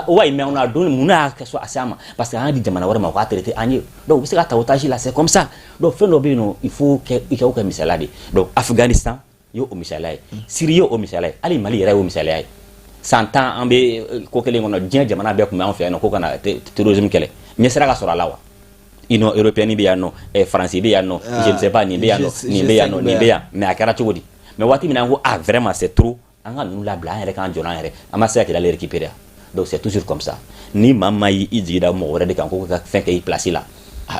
ouais mais on a donné mun y'a kɛ so a se a ma parce que an y'a di jamana wɛrɛ ma o k'a traiter an ye donc u bɛ se ka ta otage la c'est comme ça donc fɛn dɔ bɛ yen nɔ il faut que i kɛ misala de donc Afghanistan y'o misala ye Syrie y'o misala ye hali Mali yɛrɛ y'o misala ye 100 ans an bɛ ko kelen kɔnɔ diɲɛ jamana bɛɛ tun bɛ an fɛ yan nɔ ko ka na terrorisme kɛlɛ ɲɛsira ka sɔrɔ a la wa Union européenne bɛ yan nɔ France bɛ yan nɔ je ne sais pas nin bɛ yan nɔ nin bɛ yan nɔ nin bɛ yan mais a kɛra cogo di mais waati min na an ko ah vraiment c'est trop an ka ninnu labila an yɛrɛ k'an jɔ an yɛrɛ an ma se ka kɛlɛ récupérer donc c'est toujours comme ça ni maa ma y'i jigi da mɔgɔ wɛrɛ de kan ko ka fɛn kɛ i place la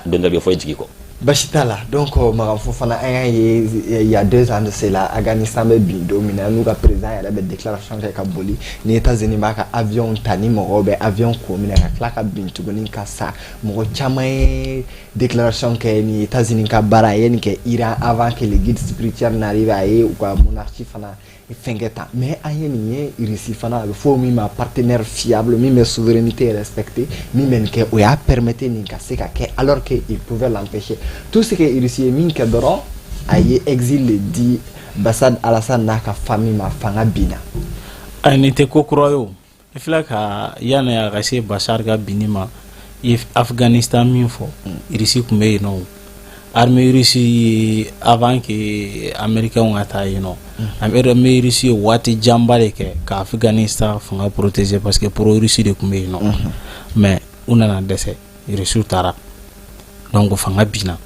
don dɔ bɛ fɔ i jigi kɔ basi t'a la donc Makan Fofana an y'a ye il y a 2 ans de cela Afghanistan bɛ bin don min na n'u ka président yɛrɛ bɛ déclaration kɛ ka boli ni États-Unis b'a ka avion ta ni mɔgɔw bɛ avion ko minɛ ka tila ka bin tuguni ka sa mɔgɔ caman ye déclaration kɛ ni États-Unis ka baara a ye nin kɛ Iran avant que le guide spirituel n'arrive a ye u ka monarchie fana fɛnkɛ ta mais an ye nin ye Russie fana a bɛ fɔ min ma partenaire fiable min bɛ souveraineté respecté min bɛ nin kɛ o y'a permettre nin ka se ka kɛ alors que il pouvait l'empêcher tout ce que Russie ye min kɛ dɔrɔn a ye exil di Bashar al-Assad n'a ka famille ma fanga binna a nin tɛ ko kura ye o i filɛ ka yanni a ka se Bashar ka binni ma i ye Afghanistan min fɔ Russie tun bɛ yen nɔ armée russe avant que américains ka taa yen nɔ armée russe ye waati janba de kɛ ka Afghanistan fanga protéger parce que pro russe de tun bɛ yen nɔ mais u nana dɛsɛ russe taara donc fanga binna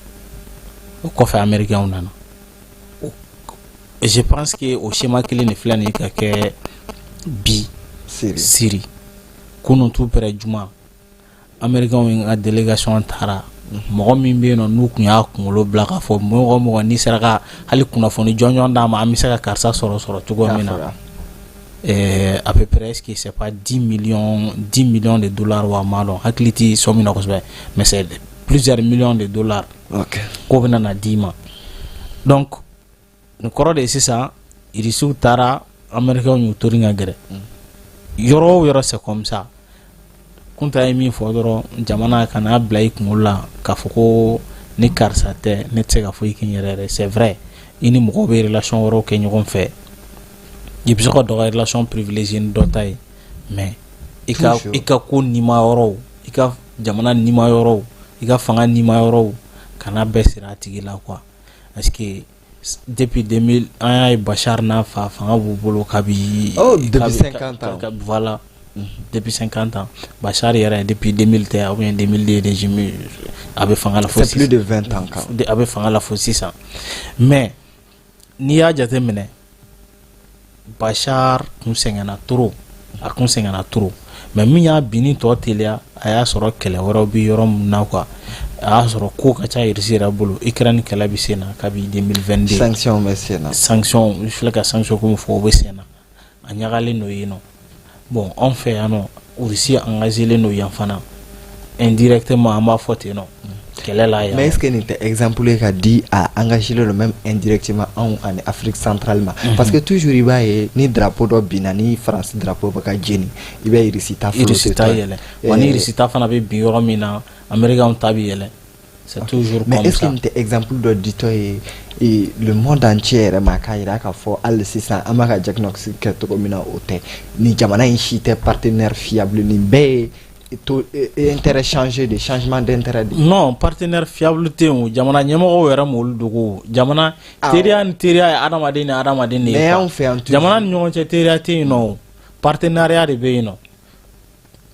o kɔfɛ américains nana je pense que o schéma kelen de filɛ nin ye ka kɛ bi Syrie kunun tu pɛrɛ juma américains ka délégation taara mɔgɔ min bɛ yen nɔ n'u tun y'a kunkolo bila k'a fɔ mɔgɔ mɔgɔ n'i sera ka hali kunnafoni jɔnjɔn d'a ma an bɛ se ka karisa sɔrɔ cogo min na à peu près est-ce que c'est pas 10 millions de dollars wa ma dɔn hakili tɛ sɔn min na kosɛbɛ mais c'est plusieurs millions de dollars k'o bɛna na d'i ma donc nin kɔrɔ de ye sisan irisiw taara américains y'u tori ka gɛrɛ yɔrɔ o yɔrɔ c'est comme ça kunta ye min fɔ dɔrɔn jamana kana bila i kunkolo la k'a fɔ ko ni karisa tɛ ne tɛ se ka fɔ i k'i yɛrɛ yɛrɛ c'est vrai i ni mɔgɔw bɛ relation wɛrɛw kɛ ɲɔgɔn fɛ i bɛ se ka dɔ ka relation privilégiée ni dɔ ta ye mais i ka ko nima yɔrɔw i ka jamana nima yɔrɔw i ka fanga nima yɔrɔw kana bɛɛ siri a tigi la quoi parce que depuis 2000 an y'a ye Bashar n'a fa fanga b'u bolo kabi depuis 50 ans voilà depuis 50 ans Bashar yɛrɛ depuis 2000 ou bien 2002 régime a bɛ fanga la fo c'est plus de 20 ans a bɛ fanga la fo sisan mais n'i y'a jateminɛ Bashar kun sɛgɛnna trop a kun sɛgɛnna trop mais min y'a binni tɔ teliya a y'a sɔrɔ kɛlɛ wɛrɛw bɛ yɔrɔ min na quoi a y'a sɔrɔ ko ka ca Russie yɛrɛ bolo Ukraine kɛlɛ bɛ sen na kabi 2022 sanction bɛ sen na sanction i filɛ ka sanction ko min fɔ o bɛ sen na a ɲagalen don yen nɔ bon anw fɛ yan nɔ Russie engagélen don yan fana indirectement an b'a fɔ ten nɔ kɛlɛ la yan mais est-ce que nin tɛ exemple ye ka di a engagélen don même indirectement anw ani Afrique centrale ma parce que toujours i b'a ye ni drapeau dɔ binna ni France drapeau bɛ ka jeni i bɛ Russie ta yɛlɛ wa ni Russie ta fana bɛ bin yɔrɔ min na américains ta bɛ yɛlɛ c'est toujours comme ça mais est-ce que nin tɛ exemple dɔ ditɔ ye le monde entier yɛrɛ ma k'a yira k'a fɔ hali sisan an b'a ka diagnostic kɛ cogo min na o tɛ ni jamana in si tɛ partenaire fiable nin bɛɛ ye intérêt changé de changement d'intérêt de non partenaire fiable tɛ yen o jamana ɲɛmɔgɔw yɛrɛ m'olu dogo jamana teriya ni teriya ye adamaden ni adamaden de ye mais anw fɛ yan jamana ni ɲɔgɔn cɛ teriya tɛ yen nɔ partenariat de bɛ yen nɔ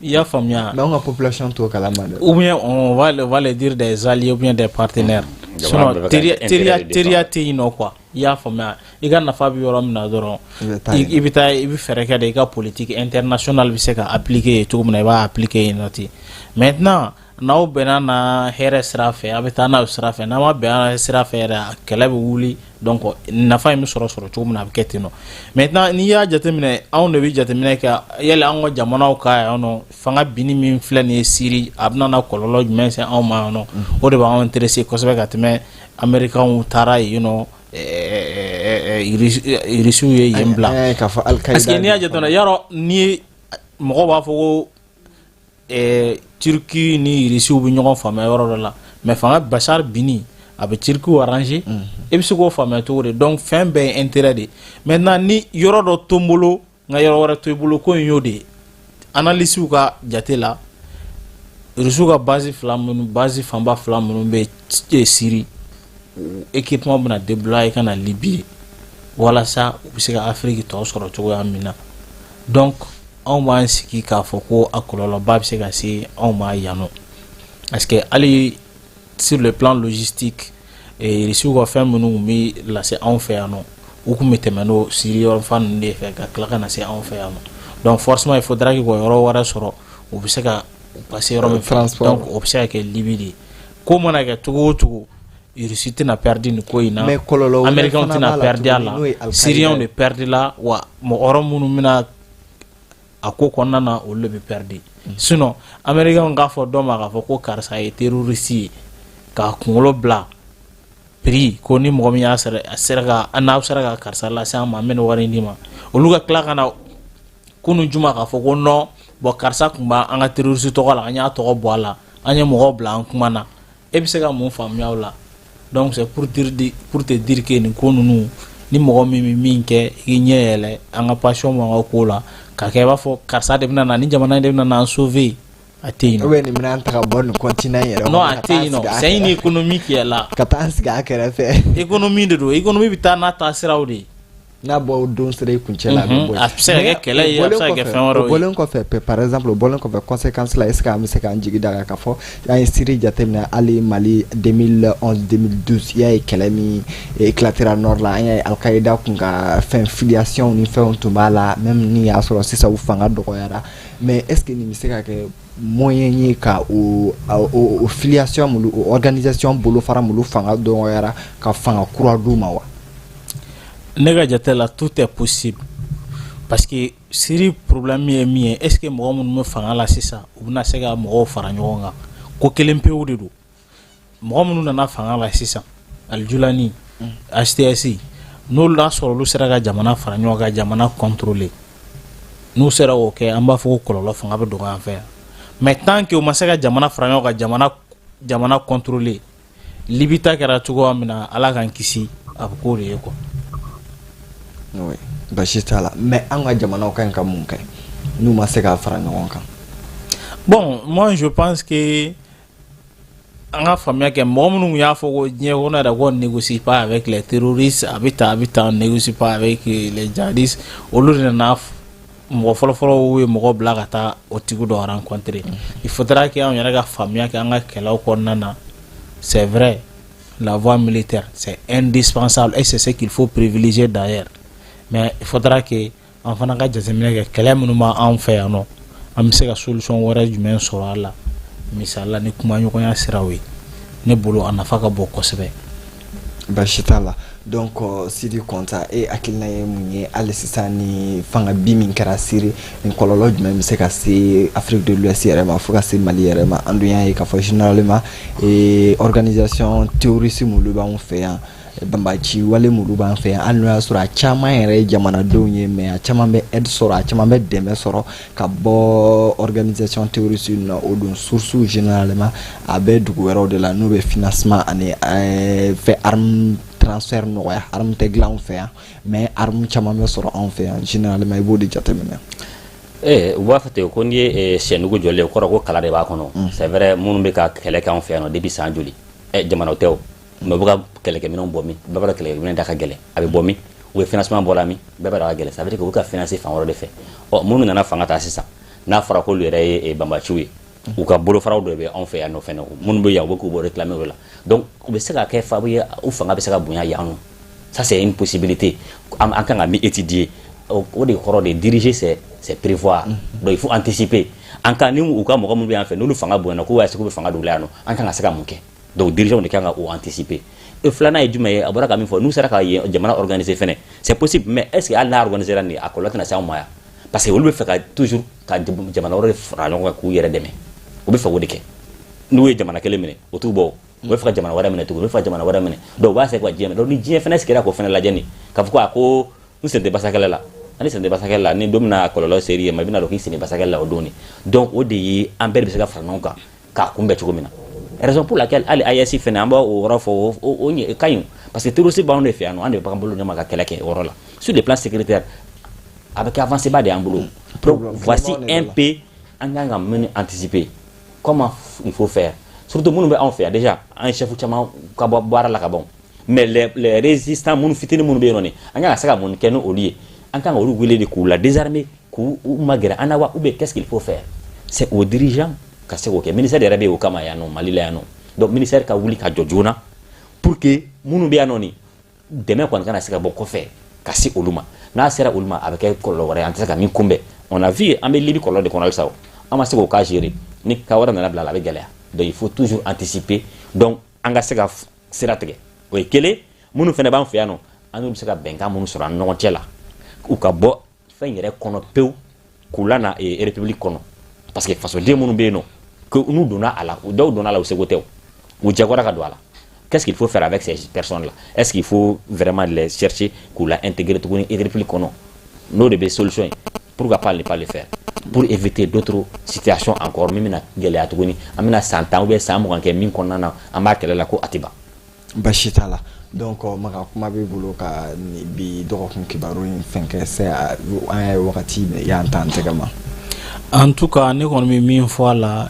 i y'a faamuya mais anw ka population t'o kalama dɛ ou bien on va le dire des alliés ou bien des partenaires sinon teriya tɛ yen nɔ quoi i y'a faamuya i ka nafa bɛ yɔrɔ min na dɔrɔn i bɛ taa i bɛ fɛɛrɛ kɛ de i ka politique internationale bɛ se ka appliquer cogo min na i b'a appliquer yen nɔ ten maintenant n'aw bɛnna na hɛrɛ sira fɛ a bɛ taa n'aw sira fɛ n'a ma bɛn a sira fɛ yɛrɛ kɛlɛ bɛ wuli donc nafa in bɛ sɔrɔ cogo min na a bɛ kɛ ten nɔ maintenant n'i y'a jateminɛ anw de bɛ jateminɛ kɛ yali an ka jamanaw ka yan nɔ fanga binni min filɛ nin ye Siri a bɛna na kɔlɔlɔ jumɛn se anw ma yan nɔ o de b'anw intéressé kosɛbɛ ka tɛmɛ Américains taara yen nɔ irisiw ye yen bila parce que n'i y'a jateminɛ yarɔ ni mɔgɔw b'a fɔ ko Turki ni irisiw bɛ ɲɔgɔn faamuya yɔrɔ dɔ la mais fanga Bachar binni a bɛ Turkiw arranger e bɛ se k'o faamuya cogo di donc fɛn bɛɛ ye intérêt de maintenant ni yɔrɔ dɔ to n bolo nka yɔrɔ wɛrɛ to i bolo ko in y'o de ye analysiw ka jate la irisiw ka base fanba fila minnu bɛ Siri équipement bɛna débloyer ka na Libye walasa u bɛ se ka Afrique tɔ sɔrɔ cogoya min na donc anw b'an sigi k'a fɔ ko a kɔlɔlɔba bɛ se ka se anw ma yan nɔ parce que hali sur le plan logistique irisiw ka fɛn minnu tun bɛ lase anw fɛ yan nɔ u tun bɛ tɛmɛ n'o Siri yɔrɔfan ninnu de fɛ ka tila ka na se anw fɛ yan nɔ donc forcément il faudra que yɔrɔ wɛrɛ sɔrɔ u bɛ se ka passer yɔrɔ min fɛ donc o bɛ se ka kɛ Libye de ye ko mana kɛ cogo o cogo Irisi tɛna perdre nin ko in na Américains tɛna perdre a la Syriens de perdre la wa mɔgɔ minnu bɛna a ko kɔnɔna na olu de bɛ perdre sinon Américains k'a fɔ dɔ ma k'a fɔ ko karisa ye terroriste ye k'a kunkolo bila prix ko ni mɔgɔ min y'a sera ka n'aw sera ka karisa lase an ma an bɛ nin wari in d'i ma olu ka tila ka na kunun juma k'a fɔ ko non bon karisa tun b'an ka terroriste tɔgɔ la an y'a tɔgɔ bɔ a la an ye mɔgɔw bila an kuma na e bɛ se ka mun faamuya o la donc c'est pour te dire que nin ko ninnu ni mɔgɔ min bɛ min kɛ i ɲɛ yɛlɛ an ka passion b'an ka ko la k'a kɛ i b'a fɔ karisa de bɛna na ni jamana in de bɛna na an sauver a tɛ yen nɔ nin bɛna ta ka bɔ nin continent yɛrɛ non a tɛ yen nɔ c'est une économie qui est là ka taa an sigi a kɛrɛfɛ économie de don économie bɛ taa n'a taasiraw de ye n'a bɔ o don sera i kuncɛ la a bɛ bɔ a bɛ se ka kɛ kɛlɛ ye a bɛ se ka kɛ fɛn wɛrɛw ye o bɔlen kɔfɛ par exemple o bɔlen kɔfɛ conséquence la est ce que an bɛ se k'an jigi da kan k'a fɔ an ye Syrie jateminɛ hali Mali 2011 2012 i y'a ye kɛlɛ min éclatera nord la an y'a ye Al-Qaïda kun ka fɛn filiation ni fɛnw tun b'a la même ni y'a sɔrɔ sisan u fanga dɔgɔyara mais est ce que nin bɛ se ka kɛ moyen ye ka o filiation mulu o organisation bolofara mulu fanga dɔgɔyara ka fanga kura d'u ma wa ne ka jate la tout est possible parce que Syrie problème ye min ye est ce que mɔgɔ minnu bɛ fanga la sisan u bɛna se ka mɔgɔw fara ɲɔgɔn kan ko kelen pewu de don mɔgɔ minnu nana fanga la sisan Al-Julani HTS n'olu y'a sɔrɔ olu sera ka jamana fara ɲɔgɔn kan jamana contrôler n'u sera k'o kɛ an b'a fɔ ko kɔlɔlɔ fanga bɛ dɔgɔya an fɛ yan mais tant que u ma se ka jamana fara ɲɔgɔn kan jamana contrôler Libye ta kɛra cogoya min na Ala k'an kisi a bɛ k'o de ye quoi. Oui, basi t'a la mais an ka jamanaw ka ɲi ka mun kɛ n'u ma se k'a fara ɲɔgɔn kan. Bon, moi je pense que an ka faamuya kɛ mɔgɔ minnu y'a fɔ ko diɲɛ kɔnɔ yɛrɛ ko on négocie pas avec les terroristes a bɛ tan on négocie pas avec les djihadistes olu de nana mɔgɔ fɔlɔfɔlɔ ye mɔgɔ bila ka taa o tigi dɔ rencontrer il faudra que an yɛrɛ ka faamuya kɛ an ka kɛlɛw kɔnɔna na c'est vrai la voie militaire c'est indispensable et c'est ce qu'il faut privilégier d'ailleurs. Mais il faudra que an fana ka jateminɛ kɛ kɛlɛ minnu b'an fɛ yan nɔ an bɛ se ka solution wɛrɛ jumɛn sɔrɔ a la misali la ni kumaɲɔgɔnya siraw ye ne bolo a nafa ka bon kosɛbɛ. Basi t'a la donc Sidi Konta e hakilina ye mun ye hali sisan ni fanga bi min kɛra Syrie ni kɔlɔlɔ jumɛn bɛ se ka se Afrique de l'Ouest yɛrɛ ma fo ka se Mali yɛrɛ ma an dun y'a ye k'a fɔ généralement organisation terroriste minnu b'anw fɛ yan banbaci wale mulu b'an fɛ yan hali n'o y'a sɔrɔ a caman yɛrɛ ye jamanadenw ye mais a caman bɛ aide sɔrɔ a caman bɛ dɛmɛ sɔrɔ ka bɔ organisation terroriste na o don source généralement a bɛ dugu wɛrɛw de la n'o bɛ financement ani fɛ arme transfert nɔgɔya arme tɛ dilan anw fɛ yan mais arme caman bɛ sɔrɔ anw fɛ yan généralement i b'o de jateminɛ. U b'a fɔ ten ko n'i ye sɛnugu jɔlen o kɔrɔ ko kala de b'a kɔnɔ c'est vrai minnu bɛ ka kɛlɛ kɛ anw fɛ yan nɔ depuis san joli jamanaw tɛ o mais u bɛ ka kɛlɛkɛminɛnw bɔ min bɛɛ b'a dɔn kɛlɛkɛminɛ da ka gɛlɛn a bɛ bɔ min u ye financement bɔ la min bɛɛ b'a dɔn a ka gɛlɛn ça veut dire que u bɛ ka financer fan wɛrɛ de fɛ minnu nana fanga ta sisan n'a fɔra k'olu yɛrɛ ye banbaciw ye u ka bolofaraw dɔ bɛ anw fɛ yan nɔ fɛnɛ minnu bɛ yan u bɛ k'u bɔ réclamer o la donc u bɛ se ka kɛ faabu ye u fanga bɛ se ka bonya yan nɔ ça c'est une possibilité an kan ka min étudier o de kɔrɔ de diriger c'est prévoir donc il faut anticiper an ka ni u ka mɔgɔ mun bɛ yan fɛ n'olu fanga bonyana ko waa se ko bɛ fanga dɔw la yan nɔ an kan ka se ka mun kɛ donc dirigeants de kan ka o anticiper et filanan ye jumɛn ye a bɔra ka min fɔ n'u sera ka jamana organiser fɛnɛ c'est possible mais est ce que hali n'a organiser la nin a kɔlɔlɔ tɛna se anw ma yan parce que olu bɛ fɛ ka toujours ka jamana wɛrɛ de fara ɲɔgɔn kan k'u yɛrɛ dɛmɛ u bɛ fɛ o de kɛ n'u ye jamana kelen minɛ o t'u bɔ u bɛ fɛ ka jamana wɛrɛ minɛ tugun u bɛ fɛ ka jamana wɛrɛ minɛ donc u b'a se ka diɲɛ minɛ donc ni diɲɛ fɛnɛ sigira k'o fɛnɛ lajɛ nin k'a fɔ ko a ko n sen tɛ basakɛlɛ la ani sen tɛ basakɛlɛ la ni don min na kɔlɔlɔ seri ye ma i bɛna dɔn k'i sen tɛ basakɛlɛ la o don donc o de ye an bɛɛ de bɛ se ka fara ɲɔgɔn kan k'a kunbɛn cogo min na raison pour laquelle hali AES fɛnɛ an b'o yɔrɔ fɔ o ka ɲi parce que terroriste b'anw de fɛ yan nɔ an de bɛ bagan bolo ɲɛma ka kɛlɛ kɛ o yɔrɔ la sur le plan sécuritaire a bɛ kɛ avancé ba de y'an bolo donc voici un peu an kan ka mun anticiper comment il faut faire surtout minnu bɛ anw fɛ yan déjà an ye chef caman ka bɔ baara la ka ban mais les résistants minnu fitinin minnu bɛ yen nɔ ni an kan ka se ka mun kɛ n'olu ye an kan ka olu wele de k'u la désarmer k'u magɛrɛ an na wa ou bien qu'est-ce qu'il faut faire c'est aux dirigeants ka se k'o kɛ ministère yɛrɛ bɛ yen o kama yan nɔ Mali la yan nɔ donc ministère ka wuli ka jɔ joona pour que minnu bɛ yan nɔ ni dɛmɛ kɔni kana se ka bɔ kɔfɛ ka se olu ma n'a sera olu ma a bɛ kɛ kɔlɔlɔ wɛrɛ ye an tɛ se ka min kunbɛn on a vu an bɛ Libi kɔlɔlɔ de kɔnɔ halisa o an ma se k'o cas gérer ni cas wɛrɛ nana bila la a bɛ gɛlɛya donc il faut toujours anticiper donc an ka se ka sira tigɛ o ye kelen minnu fɛnɛ b'an fɛ yan nɔ an n'olu bɛ se ka bɛnkan minnu sɔrɔ an ni ɲɔgɔn cɛ la u ka bɔ fɛn yɛrɛ kɔnɔ pewu k'u lana république kɔnɔ parce que fasoden minnu bɛ yen nɔ que n'u donna a la dɔw donna a la u seko tɛ u jɛgɔra ka don a la qu'est-ce qu'il faut faire avec ces personnes là est-ce qu'il faut vraiment les chercher k'u la intégrer tuguni république kɔnɔ n'o de bɛ solution ye pourquoi pas ne pas le faire pour éviter d'autres situations encore min bɛna gɛlɛya tuguni an bɛna san 10 ou bien san 20 kɛ min kɔnɔna na an b'a kɛlɛ la ko a tɛ ban basi t'a la donc maka kuma b'i bolo ka bi dɔgɔkun kibaru in fɛn kɛ c'est an ye wagati y'an ta an tɛgɛ ma en tout cas ne kɔni bɛ min fɔ a la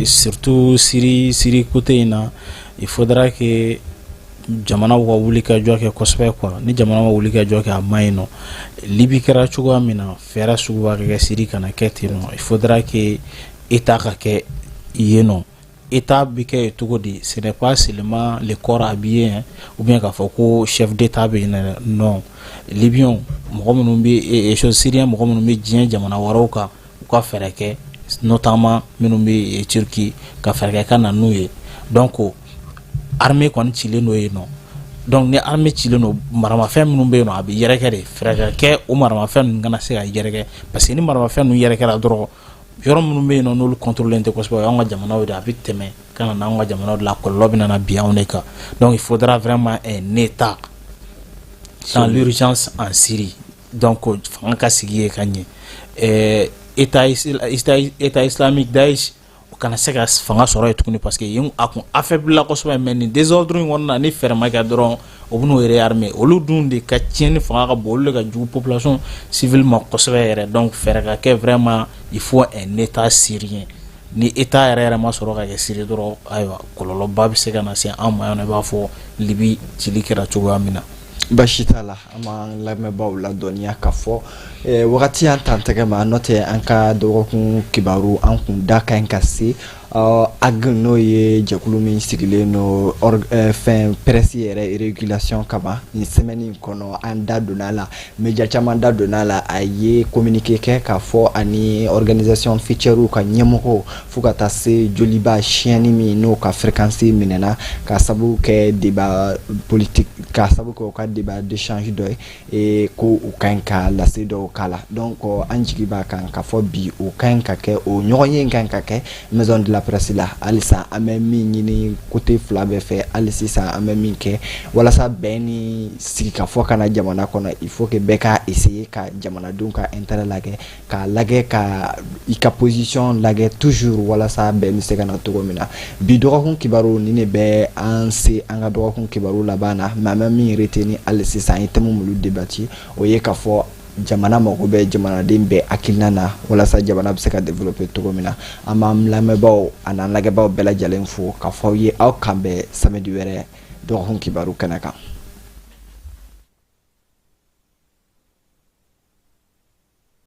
surtout Siri côté in na il faudra que jamana ka wuli ka jɔ kɛ kosɛbɛ quoi ni jamana ma wuli ka jɔ kɛ a maɲi nɔ Libi kɛra cogoya min na fɛɛrɛ sugu b'a kɛ Siri kana kɛ ten nɔ il faudra que état ka kɛ yen nɔ état bi kɛ cogo di ce n'est pas seulement le corps habillé hein, ou bien k'a fɔ ko chef d'état bɛ yen non Libyens mɔgɔ minnu bɛ Syriens mɔgɔ minnu bɛ diɲɛ jamana wɛrɛw kan u ka fɛɛrɛ kɛ notamment minnu bɛ Turquie ka fɛɛrɛ kɛ ka na n'u ye donc armée kɔni cilen do yen nɔ donc ni armée cilen do maramafɛn minnu bɛ yen nɔ a bɛ yɛrɛkɛ de fɛɛrɛ kɛ o maramafɛn ninnu kana se ka yɛrɛkɛ parce que ni maramafɛn ninnu yɛrɛkɛra dɔrɔn yɔrɔ minnu bɛ yen nɔ n'olu contrôler tɛ kosɛbɛ o y'anw ka jamanaw de a bɛ tɛmɛ ka na n'anw ka jamanaw de la kɔlɔlɔ bɛ na bi anw de kan donc il faudra vraiment un état dans l'urgence en Syrie donc fanga ka sigi ye ka ɲɛ état islamique Daesh o kana se ka fanga sɔrɔ ye tuguni parce que yen a kun affaiblir kosɛbɛ mais ni désordre in kɔnɔna ni fɛɛrɛ ma kɛ dɔrɔn o bɛ n'o réarmer olu dun de ka tiɲɛni fanga ka bon olu de ka jugu population civile ma kosɛbɛ yɛrɛ donc fɛɛrɛ ka kɛ vraiment il faut un état syrien ni état yɛrɛ ma sɔrɔ ka kɛ Syrie dɔrɔn ayiwa kɔlɔlɔba bɛ se ka na se an ma yan nɔ i b'a fɔ Libi cili kɛra cogoya min na basi t'a la an b'an lamɛnbaaw ladɔnniya k'a fɔ wagati y'an ta an tɛgɛ ma n'o tɛ an ka dɔgɔkun kibaru an kun da ka ɲi ka se AG n'o ye jɛkulu min sigilen no fɛn presse yɛrɛ régulation kama nin semaine in kɔnɔ an da donna la média caman da donna la a ye communiqué kɛ k'a fɔ ani organisation featurew ka ɲɛmɔgɔw fo ka taa se joliba siɲɛni min n'o ka fréquence minɛna ka sababu kɛ débat politique ka sababu kɛ o ka débat d'échange dɔ ye ko u ka ɲi ka lase dɔw k'a la donc an jigi b'a kan k'a fɔ bi o ka ɲi ka kɛ o ɲɔgɔnye in ka ɲi ka kɛ maison de la presse la halisa an bɛ min ɲini côté fila bɛɛ fɛ hali sisan an bɛ min kɛ walasa bɛn ni sigikafɔ kana jamana kɔnɔ il faut que bɛɛ ka essayer ka jamanadenw ka intérêt lagɛ k'a lagɛ ka i ka position lagɛ toujours walasa bɛn bɛ se ka na cogo min na bi dɔgɔkun kibaru ni ne bɛ an se an ka dɔgɔkun kibaru laban na mais an bɛ min retenir hali sisan an ye thème minnu débati o ye k'a fɔ jamana mago bɛ jamanaden bɛɛ hakilina na walasa jamana bɛ se ka développer cogo min na an b'an lamɛnbaaw a n'an lagɛbaaw bɛɛ lajɛlen fo k'a fɔ aw ye aw kan bɛn samedi wɛrɛ dɔgɔkun kibaru kɛnɛ kan